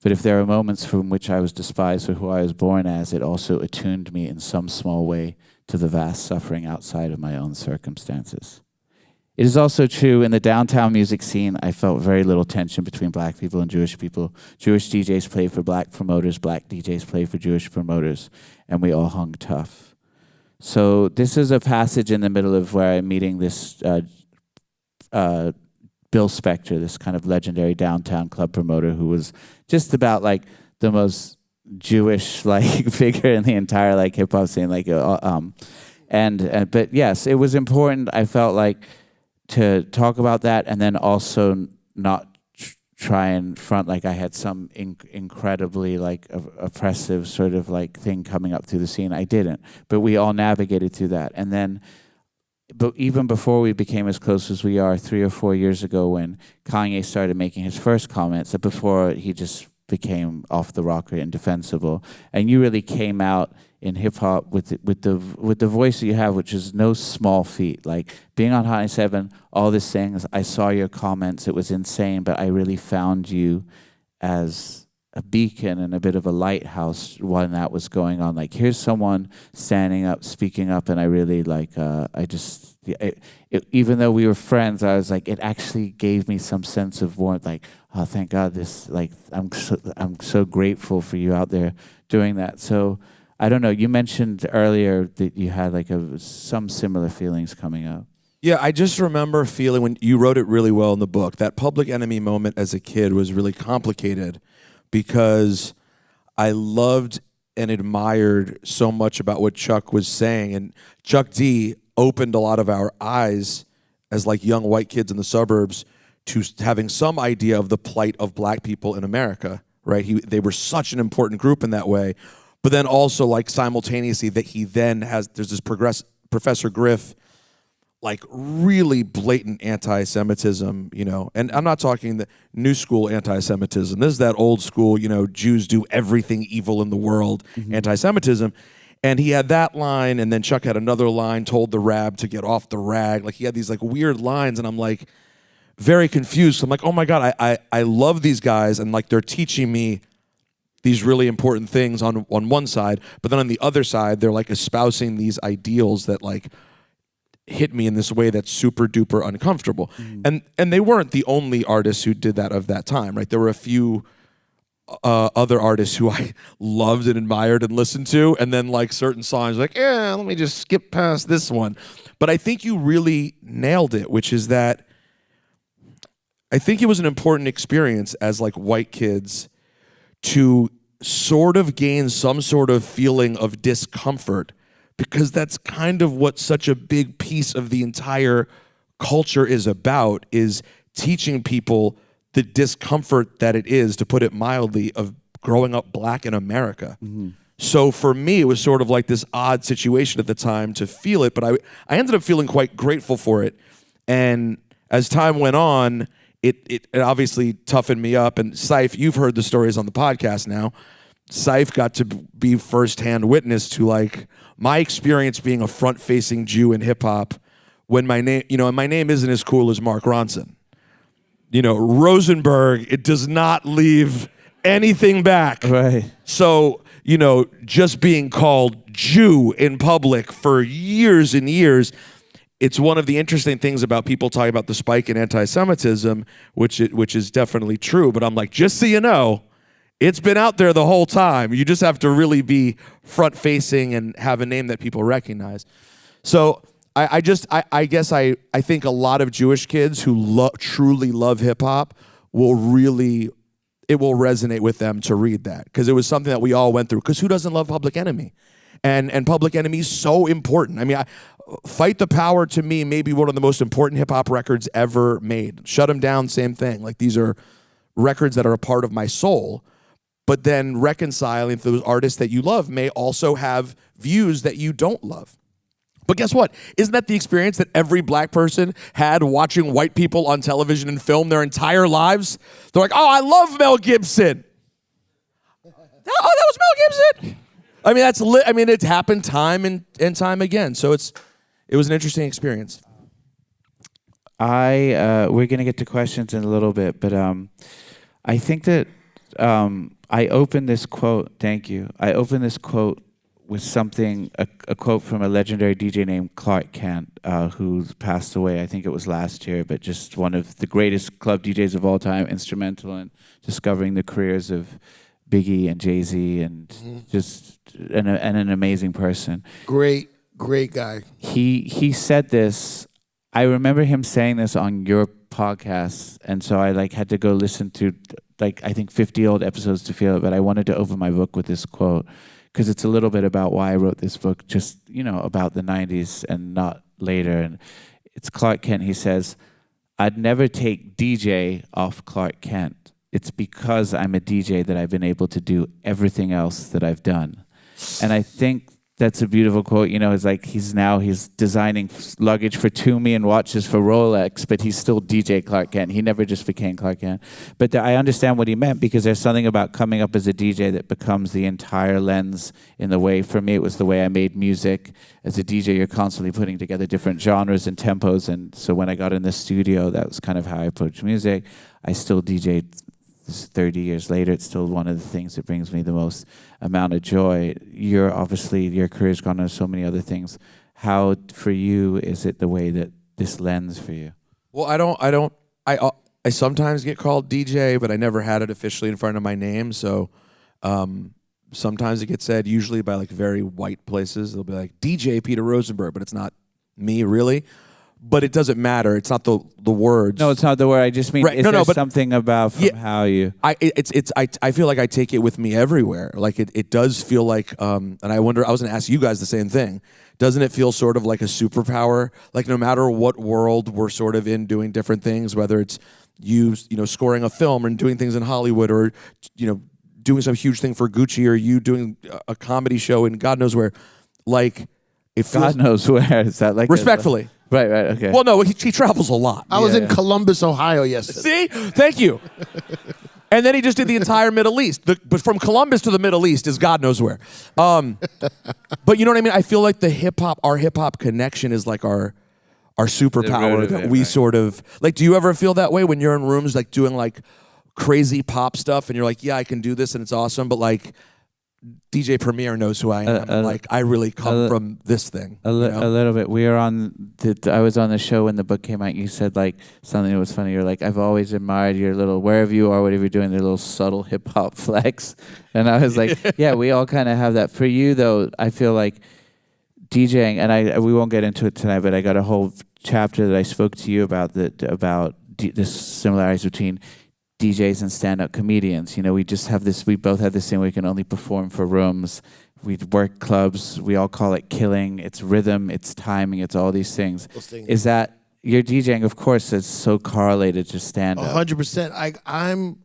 But if there are moments from which I was despised for who I was born as, it also attuned me in some small way to the vast suffering outside of my own circumstances. It is also true in the downtown music scene, I felt very little tension between Black people and Jewish people. Jewish DJs played for Black promoters, Black DJs played for Jewish promoters, and we all hung tough. So this is a passage in the middle of where I'm meeting this Bill Spector, this kind of legendary downtown club promoter who was just about like the most Jewish like figure in the entire like hip hop scene. Like, but yes, it was important. I felt like to talk about that, and then also not try and front like I had some incredibly like oppressive sort of like thing coming up through the scene. I didn't, but we all navigated through that. And then, but even before we became as close as we are 3 or 4 years ago, when Kanye started making his first comments, that before he just became off the rocker, indefensible, and you really came out in hip hop with the voice that you have, which is no small feat. Like being on Hot 97, all these things. I saw your comments; it was insane. But I really found you as a beacon and a bit of a lighthouse when that was going on. Like here's someone standing up, speaking up, and I really like. Even though we were friends, I was like, it actually gave me some sense of warmth. Like, oh, thank God, this. Like, I'm so grateful for you out there doing that. So. I don't know. You mentioned earlier that you had like some similar feelings coming up. Yeah, I just remember feeling when you wrote it really well in the book, that Public Enemy moment as a kid was really complicated because I loved and admired so much about what Chuck was saying. And Chuck D opened a lot of our eyes as like young white kids in the suburbs to having some idea of the plight of black people in America, right? They were such an important group in that way. But then also like simultaneously that he then has, there's this Professor Griff, like really blatant anti-Semitism, you know, and I'm not talking the new school anti-Semitism. This is that old school, you know, Jews do everything evil in the world, anti-Semitism. And he had that line, and then Chuck had another line, told the rab to get off the rag. Like he had these like weird lines, and I'm like very confused. I'm like, oh my God, I love these guys, and like they're teaching me these really important things on one side, but then on the other side, they're like espousing these ideals that like hit me in this way that's super duper uncomfortable. And they weren't the only artists who did that of that time, right? There were a few other artists who I loved and admired and listened to, and then like certain songs like, yeah, let me just skip past this one. But I think you really nailed it, which is that I think it was an important experience as like white kids to sort of gain some sort of feeling of discomfort, because that's kind of what such a big piece of the entire culture is about, is teaching people the discomfort that it is, to put it mildly, of growing up black in America. So for me, it was sort of like this odd situation at the time to feel it, but I ended up feeling quite grateful for it. And as time went on, it obviously toughened me up. And Cipha, you've heard the stories on the podcast now. Cipha got to be firsthand witness to like my experience being a front-facing Jew in hip hop when my name, you know, and my name isn't as cool as Mark Ronson. You know, Rosenberg, it does not leave anything back. Right. So, you know, just being called Jew in public for years and years, it's one of the interesting things about people talking about the spike in anti-Semitism, which is definitely true. But I'm like, just so you know, it's been out there the whole time. You just have to really be front-facing and have a name that people recognize. So I guess I think a lot of Jewish kids who truly love hip-hop will resonate with them to read that, because it was something that we all went through. Because who doesn't love Public Enemy? And Public Enemy is so important. I mean, Fight the Power, to me, may be one of the most important hip-hop records ever made. Shut 'Em Down, same thing. Like, these are records that are a part of my soul. But then reconciling those artists that you love may also have views that you don't love. But guess what? Isn't that the experience that every black person had watching white people on television and film their entire lives? They're like, oh, I love Mel Gibson. Oh, that was Mel Gibson. I mean, it's happened time and time again. So it was an interesting experience. We're gonna get to questions in a little bit, but I think that I opened this quote. Thank you. I opened this quote with something, a quote from a legendary DJ named Clark Kent, who's passed away. I think it was last year, but just one of the greatest club DJs of all time, instrumental in discovering the careers of Biggie and Jay-Z, and just an amazing person. Great Great guy. He said this. I remember him saying this on your podcast, and so I like had to go listen to like I think 50 old episodes to feel it. But I wanted to open my book with this quote because it's a little bit about why I wrote this book, just about the 90s and not later. And it's Clark Kent. He says, "I'd never take DJ off Clark Kent. It's because I'm a DJ that I've been able to do everything else that I've done." And I think that's a beautiful quote. It's like he's designing luggage for Toomey and watches for Rolex, but he's still DJ Clark Kent. He never just became Clark Kent. But I understand what he meant, because there's something about coming up as a DJ that becomes the entire lens in the way. For me, it was the way I made music. As a DJ, you're constantly putting together different genres and tempos. And so when I got in the studio, that was kind of how I approached music. I still DJ'd 30 years later. It's still one of the things that brings me the most amount of joy. Your career's gone on so many other things. How, for you, is it the way that this lens for you? Well, I sometimes get called DJ, but I never had it officially in front of my name. So sometimes it gets said, usually by like very white places. They'll be like DJ Peter Rosenberg, but it's not me really. But it doesn't matter. It's not the words. No, it's not the word. I just mean, is there something about how you... I feel like I take it with me everywhere. Like it does feel like, and I was going to ask you guys the same thing. Doesn't it feel sort of like a superpower? Like no matter what world we're sort of in, doing different things, whether it's you scoring a film and doing things in Hollywood, or doing some huge thing for Gucci, or you doing a comedy show in God knows where. Like it feels... God knows where. Is that like... Respectfully. Right, okay. Well, no, he travels a lot. I was in Columbus, Ohio yesterday. See? Thank you. And then he just did the entire Middle East. But from Columbus to the Middle East is God knows where. But you know what I mean? I feel like our hip-hop connection is like our superpower that we sort of... Like, do you ever feel that way when you're in rooms like doing like crazy pop stuff and you're like, yeah, I can do this and it's awesome, but like... DJ Premier knows who I am. Like I really come from this thing. A little bit. I was on the show when the book came out. You said like something that was funny. You're like, I've always admired your little, wherever you are, whatever you're doing, the little subtle hip hop flex. And I was like, yeah, we all kind of have that. For you though, I feel like DJing, and we won't get into it tonight, but I got a whole chapter that I spoke to you about the similarities between DJs and stand-up comedians. We just have this, we both have this thing where we can only perform for rooms. We work clubs. We all call it killing. It's rhythm, it's timing, it's all these things. Is that, your DJing, of course, is so correlated to stand-up. 100%. I'm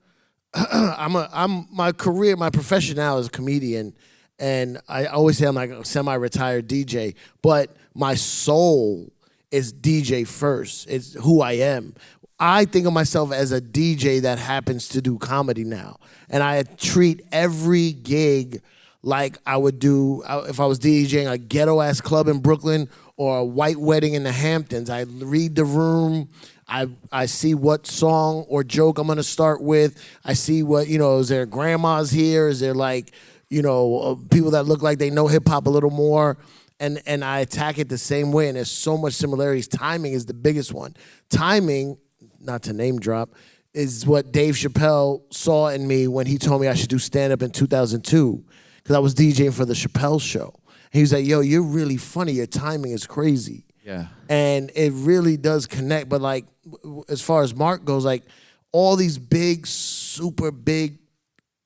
my career, my profession now is a comedian, and I always say I'm like a semi-retired DJ, but my soul is DJ first. It's who I am. I think of myself as a DJ that happens to do comedy now. And I treat every gig like I would do if I was DJing a ghetto-ass club in Brooklyn or a white wedding in the Hamptons. I read the room. I see what song or joke I'm going to start with. I see what, is there grandmas here? Is there like, people that look like they know hip-hop a little more? And I attack it the same way. And there's so much similarities. Timing is the biggest one. Timing... not to name drop, is what Dave Chappelle saw in me when he told me I should do stand-up in 2002, because I was DJing for the Chappelle show. And he was like, yo, you're really funny. Your timing is crazy. Yeah. And it really does connect. But like, as far as Mark goes, like all these big, super big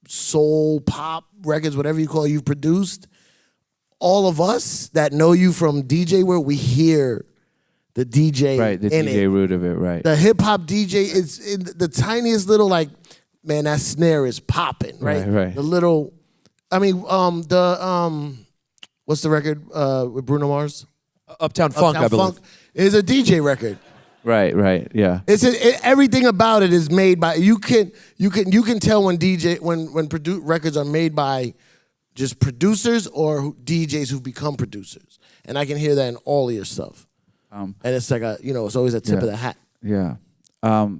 soul, pop records, whatever you call it, you've produced, all of us that know you from DJ world, we hear the DJ right, the in DJ it. root of it, right. The hip-hop DJ is in the tiniest little, like, man, that snare is popping, right? Right. The little, what's the record with Bruno Mars? Uptown Funk, I believe. Funk is a DJ record. Right, yeah. Everything about it is made by, you can tell when records are made by just producers or DJs who've become producers. And I can hear that in all of your stuff. And it's like it's always a tip of the hat. Yeah.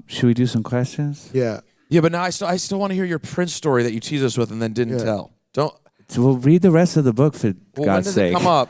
Should we do some questions? Yeah. Yeah, but now I still want to hear your Prince story that you teased us with and then didn't tell. So we'll read the rest of the book for God's sake. When does it come up?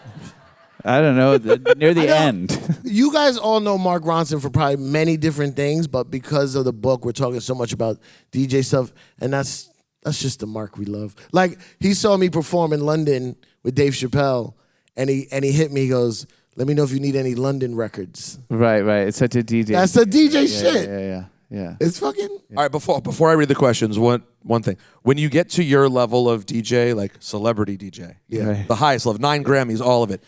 I don't know, near the end. You guys all know Mark Ronson for probably many different things, but because of the book, we're talking so much about DJ stuff, and that's just the Mark we love. Like, he saw me perform in London with Dave Chappelle, and he hit me. He goes, "Let me know if you need any London records." Right. It's such a DJ. That's a DJ shit. Yeah. It's fucking. All right, before I read the questions, one thing. When you get to your level of DJ, like celebrity DJ, Right. the highest level, 9 Grammys, all of it,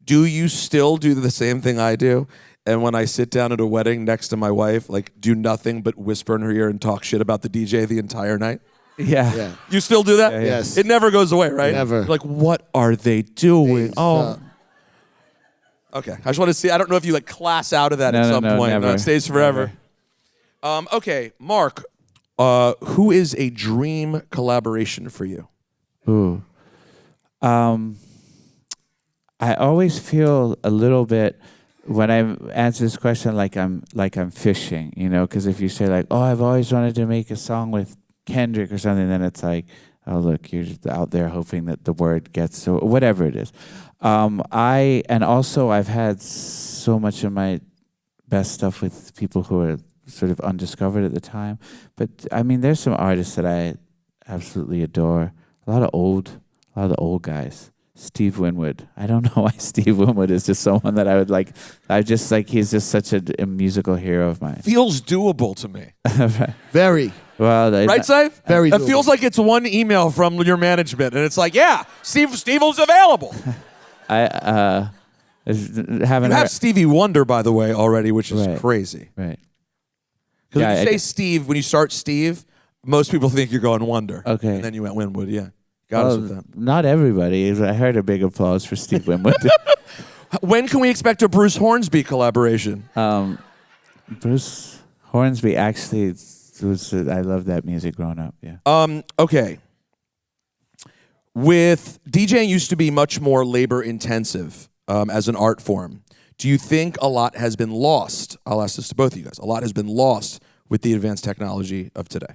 do you still do the same thing I do? And when I sit down at a wedding next to my wife, like do nothing but whisper in her ear and talk shit about the DJ the entire night? Yeah. You still do that? Yeah. Yes. It never goes away, right? Never. Like, what are they doing? They Oh. Okay. I just want to see. I don't know if you like class out of that at some point. Never. No, it stays forever. Okay, Mark, who is a dream collaboration for you? Ooh. I always feel a little bit when I answer this question like I'm fishing, you know, because if you say like, oh, I've always wanted to make a song with Kendrick or something, then it's like, oh, look, you're just out there hoping that the word gets to whatever it is. I've had so much of my best stuff with people who are sort of undiscovered at the time. But I mean, there's some artists that I absolutely adore. A lot of the old guys. Steve Winwood. I don't know why Steve Winwood is just someone that I would like. He's just such a musical hero of mine. Feels doable to me. Very. Well, Right, Cipha? Very It doable. feels like it's one email from your management, and it's like, yeah, Steve was available. I haven't You have heard. Stevie Wonder, by the way, already, which is Right. crazy. Right. Because Yeah, when you I- say Steve, when you start Steve, most people think you're going Wonder. Okay. And then you went Winwood, yeah. Got us with that. Not everybody. I heard a big applause for Steve Winwood. When can we expect a Bruce Hornsby collaboration? Bruce Hornsby actually was. I love that music growing up. Yeah. Okay. With DJing used to be much more labor intensive as an art form. Do you think a lot has been lost? I'll ask this to both of you guys. A lot has been lost with the advanced technology of today.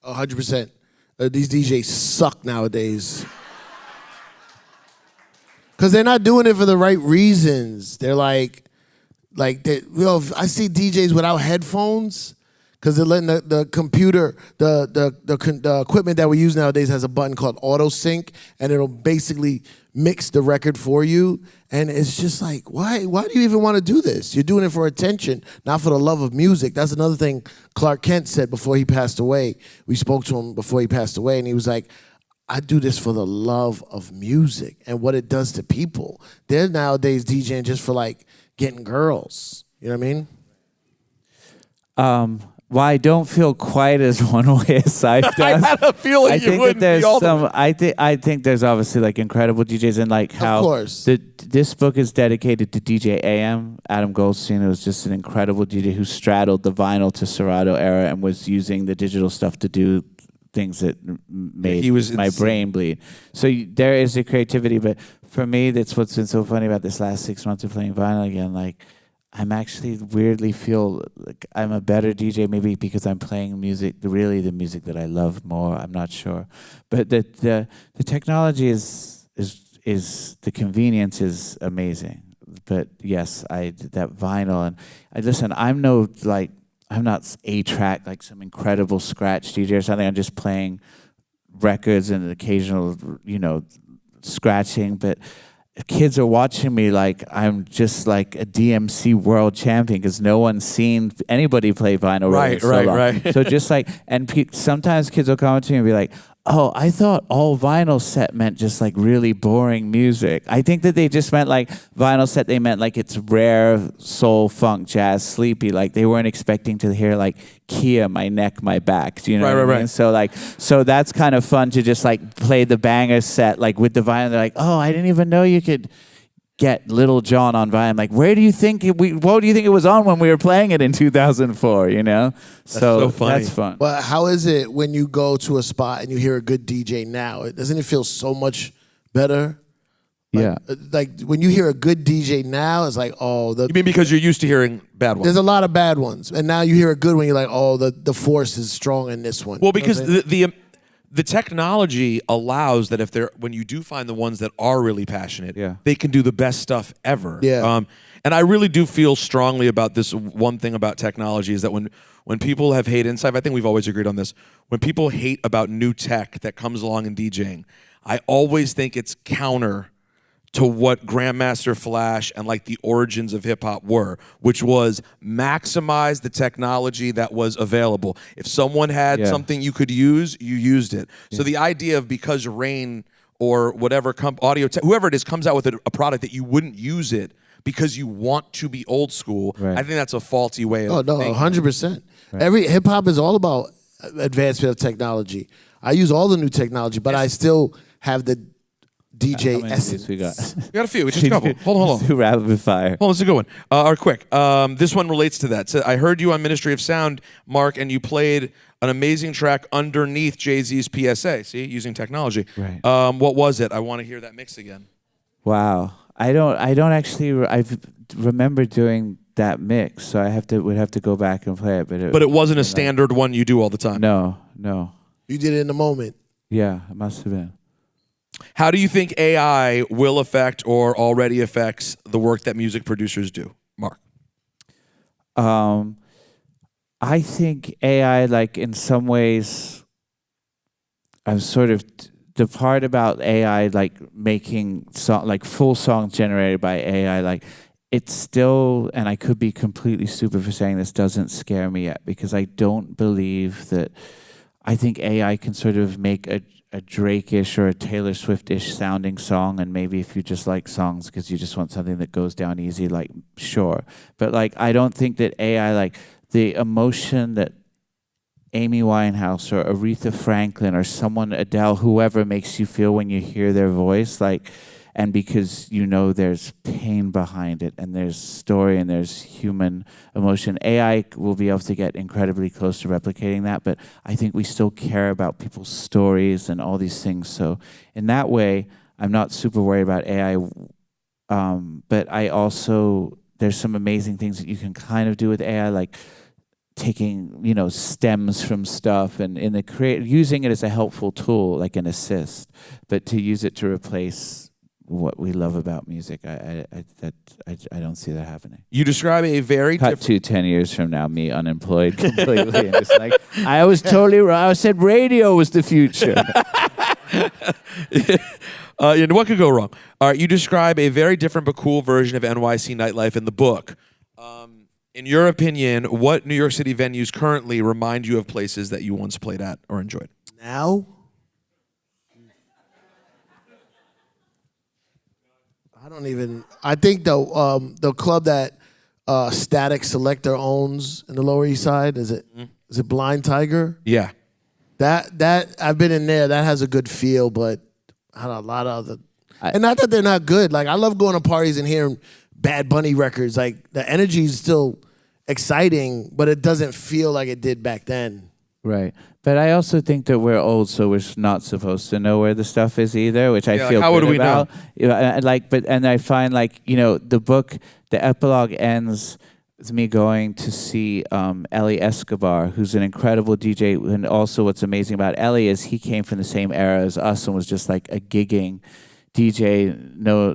100%. These DJs suck nowadays. Because they're not doing it for the right reasons. They're like I see DJs without headphones because they're letting the computer, the equipment that we use nowadays has a button called auto sync, and it'll basically mix the record for you. And it's just like, why do you even want to do this? You're doing it for attention, not for the love of music. That's another thing Clark Kent said before he passed away. We spoke to him before he passed away, and he was like, I do this for the love of music and what it does to people. They're nowadays DJing just for like getting girls. You know what I mean? Well, I don't feel quite as one way as Cipha does. I had a feeling I you think wouldn't that there's be all some. I think there's obviously like incredible DJs and like how course. This book is dedicated to DJ AM Adam Goldstein, who was just an incredible DJ who straddled the vinyl to Serato era and was using the digital stuff to do things that made He was my insane. brain bleed. So there is a creativity, but for me, that's what's been so funny about this last 6 months of playing vinyl again. Like, I'm actually weirdly feel like I'm a better DJ, maybe because I'm playing music, really the music that I love more. I'm not sure, but the technology is the convenience is amazing. But yes, that vinyl and I listen. I'm not A-track like some incredible scratch DJ or something. I'm just playing records and occasional scratching, but kids are watching me like I'm just like a DMC world champion because no one's seen anybody play vinyl. Right, so right, long. right. So just like, and sometimes kids will come up to me and be like, oh, I thought all vinyl set meant just like really boring music. I think that they just meant like vinyl set, they meant like it's rare soul, funk, jazz, sleepy. Like they weren't expecting to hear like Kia, my neck, my back. Do you know what I mean? Right. So that's kind of fun to just like play the banger set like with the vinyl. They're like, oh, I didn't even know you could get Little John on vinyl. Like, what do you think it was on when we were playing it in 2004? You know, so funny. That's fun. But how is it when you go to a spot and you hear a good DJ now? Doesn't it feel so much better? Yeah. Like when you hear a good DJ now, it's like, oh, You mean because you're used to hearing bad ones? there's a lot of bad ones, and now you hear a good one. You're like, oh, the force is strong in this one. Well, You know what because I'm saying? the technology allows that when you do find the ones that are really passionate, Yeah. they can do the best stuff ever. Yeah. And I really do feel strongly about this. One thing about technology is that when people have hate inside, I think we've always agreed on this. When people hate about new tech that comes along in DJing, I always think it's counter to what Grandmaster Flash and like the origins of hip hop were, which was maximize the technology that was available. If someone had something you could use, you used it. So the idea of because Rain or whatever whoever it is comes out with a product that you wouldn't use it because you want to be old school, I think that's a faulty way of thinking. 100%. Every hip hop is all about advancement of technology. I use all the new technology, but I still have the DJ essence. We got a few. Just a couple. Hold on. Too rapid fire. Hold on, it's a good one. Or quick. This one relates to that. So I heard you on Ministry of Sound, Mark, and you played an amazing track underneath Jay-Z's PSA. See, using technology. Right. What was it? I want to hear that mix again. Wow. I don't actually. I remember doing that mix, so would have to go back and play it. But it wasn't a standard one you do all the time. No. You did it in the moment. Yeah, it must have been. How do you think AI will affect or already affects the work that music producers do, Mark? I think AI, like in some ways, I'm sort of the part about AI, like making full songs generated by AI, like it's still, and I could be completely stupid for saying this, doesn't scare me yet because I don't believe that. I think AI can sort of make a Drake-ish or a Taylor Swift-ish sounding song, and maybe if you just like songs because you just want something that goes down easy, like sure. But like I don't think that AI, like the emotion that Amy Winehouse or Aretha Franklin or someone, Adele, whoever makes you feel when you hear their voice, like, and because you know there's pain behind it and there's story and there's human emotion, AI will be able to get incredibly close to replicating that, but I think we still care about people's stories and all these things. So in that way, I'm not super worried about AI, but I also, there's some amazing things that you can kind of do with AI, like taking, stems from stuff and using it as a helpful tool, like an assist, but to use it to replace what we love about music, I don't see that happening. You describe a very Cut to 10 years from now, me unemployed completely, and just like I was totally wrong. I said radio was the future. And what could go wrong? All right, you describe a very different but cool version of NYC nightlife in the book. In your opinion, what New York City venues currently remind you of places that you once played at or enjoyed? Now? I think the club that Static Selector owns in the Lower East Side, is it Blind Tiger? Yeah. That I've been in there. That has a good feel, but I had a lot of other, and not that they're not good. Like I love going to parties and hearing Bad Bunny records. Like the energy is still exciting, but it doesn't feel like it did back then. Right. But I also think that we're old, so we're not supposed to know where the stuff is either, which I feel how good would we about. know? And I find the book, the epilogue ends with me going to see Ellie Escobar, who's an incredible DJ. And also what's amazing about Ellie is he came from the same era as us and was just like a gigging DJ, no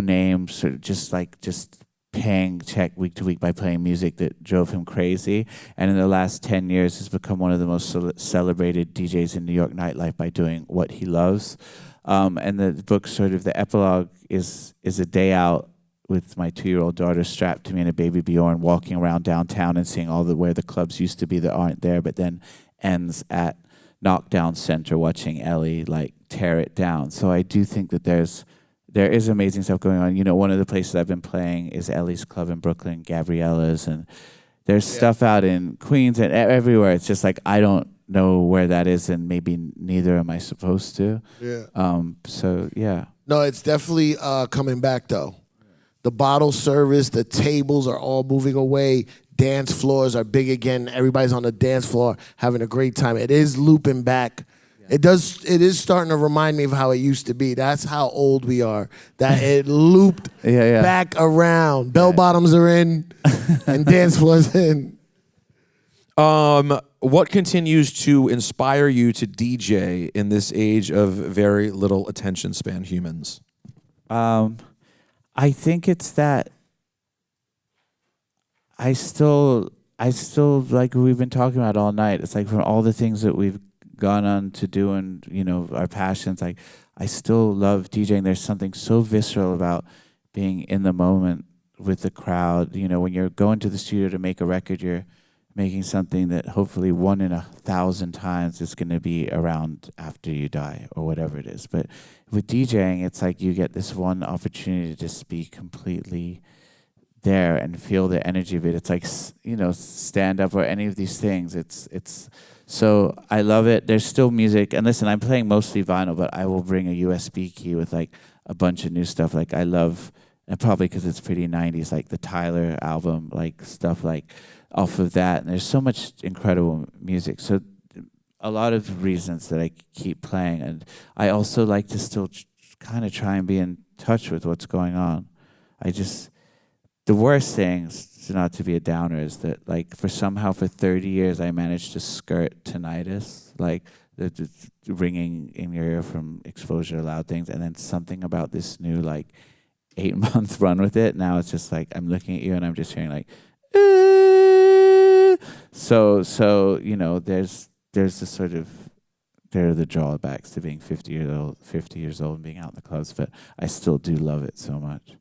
name, sort of just paying check week to week by playing music that drove him crazy, and in the last 10 years has become one of the most celebrated DJs in New York nightlife by doing what he loves. And the book, sort of the epilogue, is a day out with my 2-year-old daughter strapped to me and a baby Bjorn, walking around downtown and seeing where the clubs used to be that aren't there, but then ends at Knockdown Center watching Ellie tear it down. So I do think that there is amazing stuff going on. One of the places I've been playing is Ellie's Club in Brooklyn, Gabriella's, and there's stuff out in Queens and everywhere. It's just like I don't know where that is, and maybe neither am I supposed to. Yeah. So yeah. No, it's definitely coming back though. The bottle service, the tables are all moving away. Dance floors are big again. Everybody's on the dance floor having a great time. It is looping back. It is starting to remind me of how it used to be. That's how old we are. That it looped back around. Bell bottoms are in and dance floors in. What continues to inspire you to DJ in this age of very little attention span humans? I think it's that I still like we've been talking about all night. It's like from all the things that we've gone on to do and our passions, like I still love DJing. There's something so visceral about being in the moment with the crowd. You know, when you're going to the studio to make a record, you're making something that hopefully 1 in 1,000 times is going to be around after you die or whatever it is. But with DJing, it's like you get this one opportunity to just be completely there and feel the energy of it. It's like, you know, stand up or any of these things. It's so I love it. There's still music. And listen, I'm playing mostly vinyl, but I will bring a USB key with like a bunch of new stuff. Like I love, and probably because it's pretty 90s, like the Tyler album, like stuff like off of that. And there's so much incredible music. So a lot of reasons that I keep playing. And I also like to still kind of try and be in touch with what's going on. The worst thing, not to be a downer, is that like for 30 years I managed to skirt tinnitus, like the ringing in your ear from exposure to loud things, and then something about this new like 8-month run with it. Now it's just like I'm looking at you and I'm just hearing like, so you know, there's this sort of, there are the drawbacks to being 50 years old and being out in the clubs, but I still do love it so much.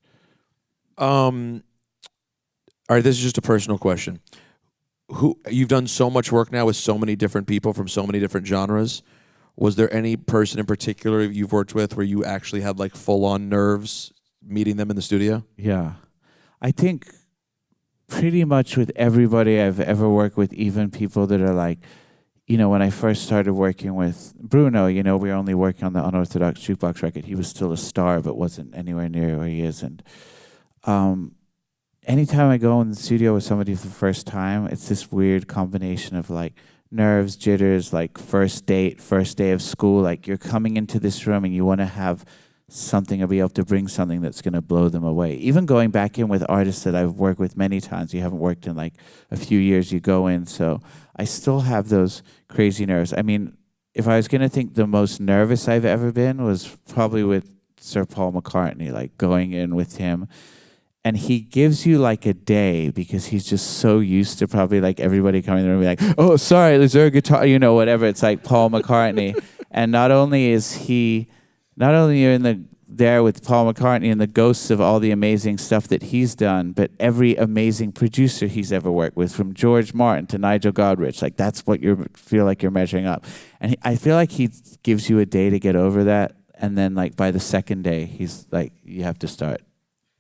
All right, this is just a personal question. You've done so much work now with so many different people from so many different genres. Was there any person in particular you've worked with where you actually had like full-on nerves meeting them in the studio? Yeah. I think pretty much with everybody I've ever worked with, even people that are like, you know, when I first started working with Bruno, you know, we were only working on the Unorthodox Jukebox record. He was still a star, but wasn't anywhere near where he is. And anytime I go in the studio with somebody for the first time, it's this weird combination of like nerves, jitters, like first date, first day of school. Like you're coming into this room and you want to have something or be able to bring something that's going to blow them away. Even going back in with artists that I've worked with many times, you haven't worked in like a few years, you go in. So I still have those crazy nerves. I mean, if I was going to think the most nervous I've ever been was probably with Sir Paul McCartney, like going in with him. And he gives you like a day because he's just so used to probably like everybody coming in and be like, oh, sorry, is there a guitar? You know, whatever. It's like Paul McCartney. And not only you're there with Paul McCartney and the ghosts of all the amazing stuff that he's done, but every amazing producer he's ever worked with, from George Martin to Nigel Godrich, like that's what you feel like you're measuring up. And I feel like he gives you a day to get over that. And then like by the second day, he's like, you have to start.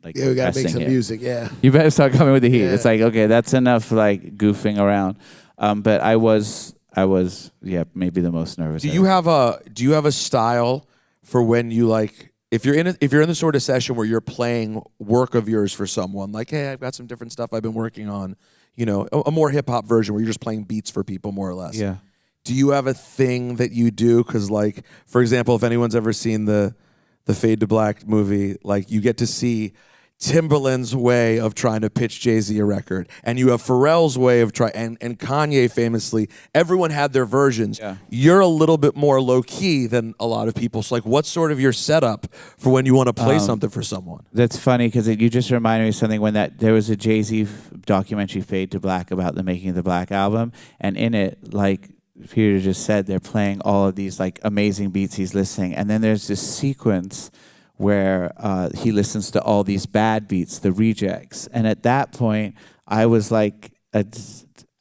Like we gotta make some music, yeah. You better start coming with the heat. Yeah. It's like, okay, that's enough like goofing around. But I was maybe the most nervous. Do you have a style for when you like, if you're in the sort of session where you're playing work of yours for someone, like, hey, I've got some different stuff I've been working on, you know, a more hip hop version where you're just playing beats for people more or less. Yeah. Do you have a thing that you do? Because like, for example, if anyone's ever seen the Fade to Black movie, like you get to see Timbaland's way of trying to pitch Jay-Z a record, and you have Pharrell's way of and Kanye famously, everyone had their versions. Yeah. You're a little bit more low-key than a lot of people. So like, what's sort of your setup for when you want to play something for someone? That's funny because you just reminded me of something when there was a Jay-Z documentary, Fade to Black, about the making of the Black Album, and in it, like Peter just said, they're playing all of these like amazing beats he's listening, and then there's this sequence where he listens to all these bad beats, the rejects. And at that point, I was like, I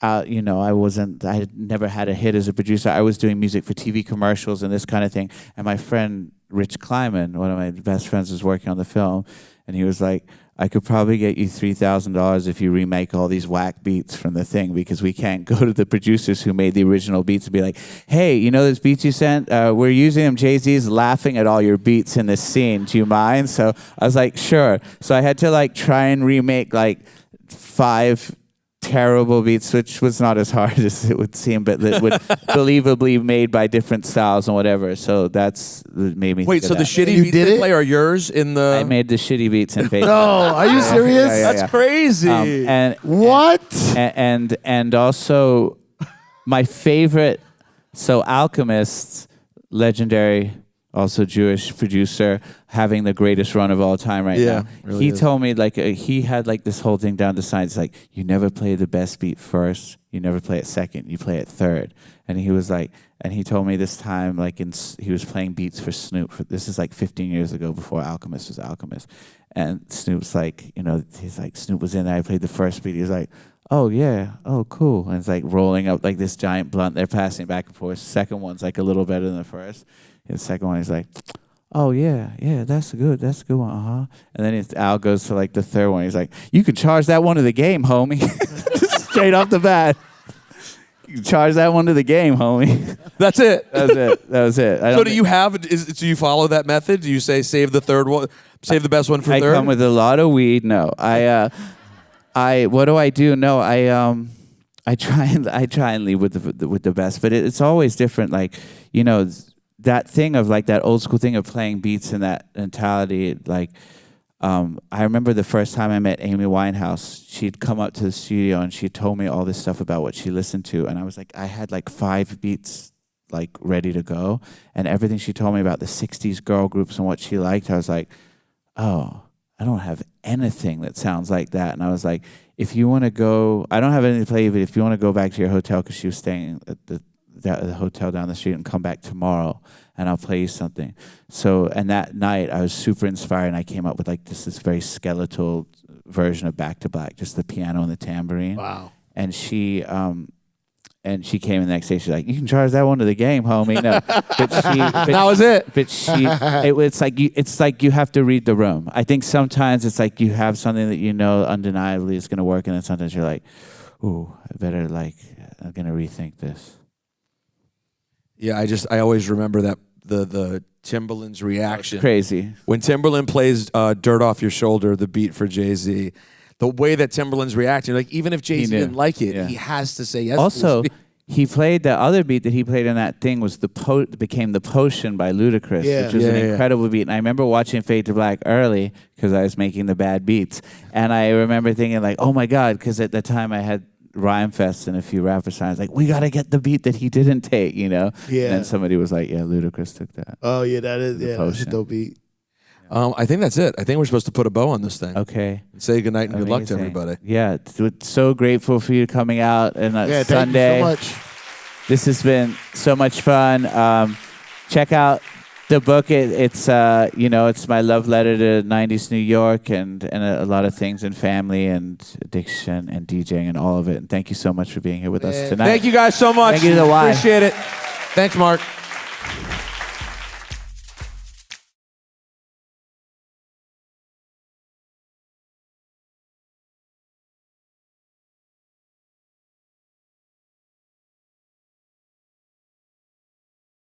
had never had a hit as a producer. I was doing music for TV commercials and this kind of thing. And my friend, Rich Kleiman, one of my best friends, was working on the film. And he was like, I could probably get you $3,000 if you remake all these whack beats from the thing, because we can't go to the producers who made the original beats and be like, hey, you know those beats you sent? We're using them. Jay-Z's laughing at all your beats in this scene. Do you mind? So I was like, sure. So I had to like try and remake like 5 terrible beats, which was not as hard as it would seem, but that would believably made by different styles and whatever. So that's made me. Wait, so the shitty beats they play are yours in the? I made the shitty beats in Facebook. No, are you serious? Yeah. That's crazy. And also my favorite. So Alchemist's legendary also Jewish producer, having the greatest run of all time right now. Really He is. told me like he had like this whole thing down to science. Like you never play the best beat first, you never play it second, you play it third. And he was like, and he told me this time like he was playing beats for Snoop. This is like 15 years ago before Alchemist was Alchemist. And Snoop's like, you know, he's like Snoop was in there. I played the first beat. He was like, oh yeah, oh cool. And it's like rolling up like this giant blunt. They're passing back and forth. Second one's like a little better than the first. And the second one, he's like, oh yeah, that's a good one, And then Al goes to like the third one. He's like, you could charge that one to the game, homie. Straight off the bat. You can charge that one to the game, homie. That's it. That was it. So do you follow that method? Do you say save the third one, save the best one for I third? come with a lot of weed. No, what do I do? No, I try and leave with the best, but it's always different. Like, you know, that thing of like that old school thing of playing beats and that mentality. Like, I remember the first time I met Amy Winehouse. She'd come up to the studio and she told me all this stuff about what she listened to, and I was like, I had like 5 beats like ready to go, and everything she told me about the '60s girl groups and what she liked, I was like, oh, I don't have anything that sounds like that. And I was like, if you want to go, I don't have anything to play, but if you want to go back to your hotel, because she was staying at the hotel down the street, and come back tomorrow, and I'll play you something. So, and that night I was super inspired, and I came up with like this very skeletal version of Back to Black, just the piano and the tambourine. Wow. And she came in the next day. She's like, "You can charge that one to the game, homie." No, that was it. But it's like you have to read the room. I think sometimes it's like you have something that you know undeniably is going to work, and then sometimes you're like, "Ooh, I'm gonna rethink this." Yeah, I always remember that the Timbaland's reaction. Crazy. When Timbaland plays "Dirt Off Your Shoulder," the beat for Jay-Z. The way that Timbaland's reacting, like even if Jay-Z didn't like it, he has to say yes. Also, he played the other beat that he played in that thing was became the Potion by Ludacris, which was an incredible beat. And I remember watching Fade to Black early because I was making the bad beats, and I remember thinking like, oh my god, because at the time I had Rhyme Fest and a few rapper signs like, we got to get the beat that he didn't take, you know. Yeah. And then somebody was like, yeah, Ludacris took that. Oh yeah, that's a dope beat. I think that's it. I think we're supposed to put a bow on this thing. Okay. And say goodnight and good luck to everybody. Yeah, so grateful for you coming out and Sunday. Thank you so much. This has been so much fun. Check out the book. It's my love letter to 90s New York and a lot of things in family and addiction and DJing and all of it. And thank you so much for being here with us tonight. Thank you guys so much. Thank you to the Y. Appreciate it. Thanks, Mark.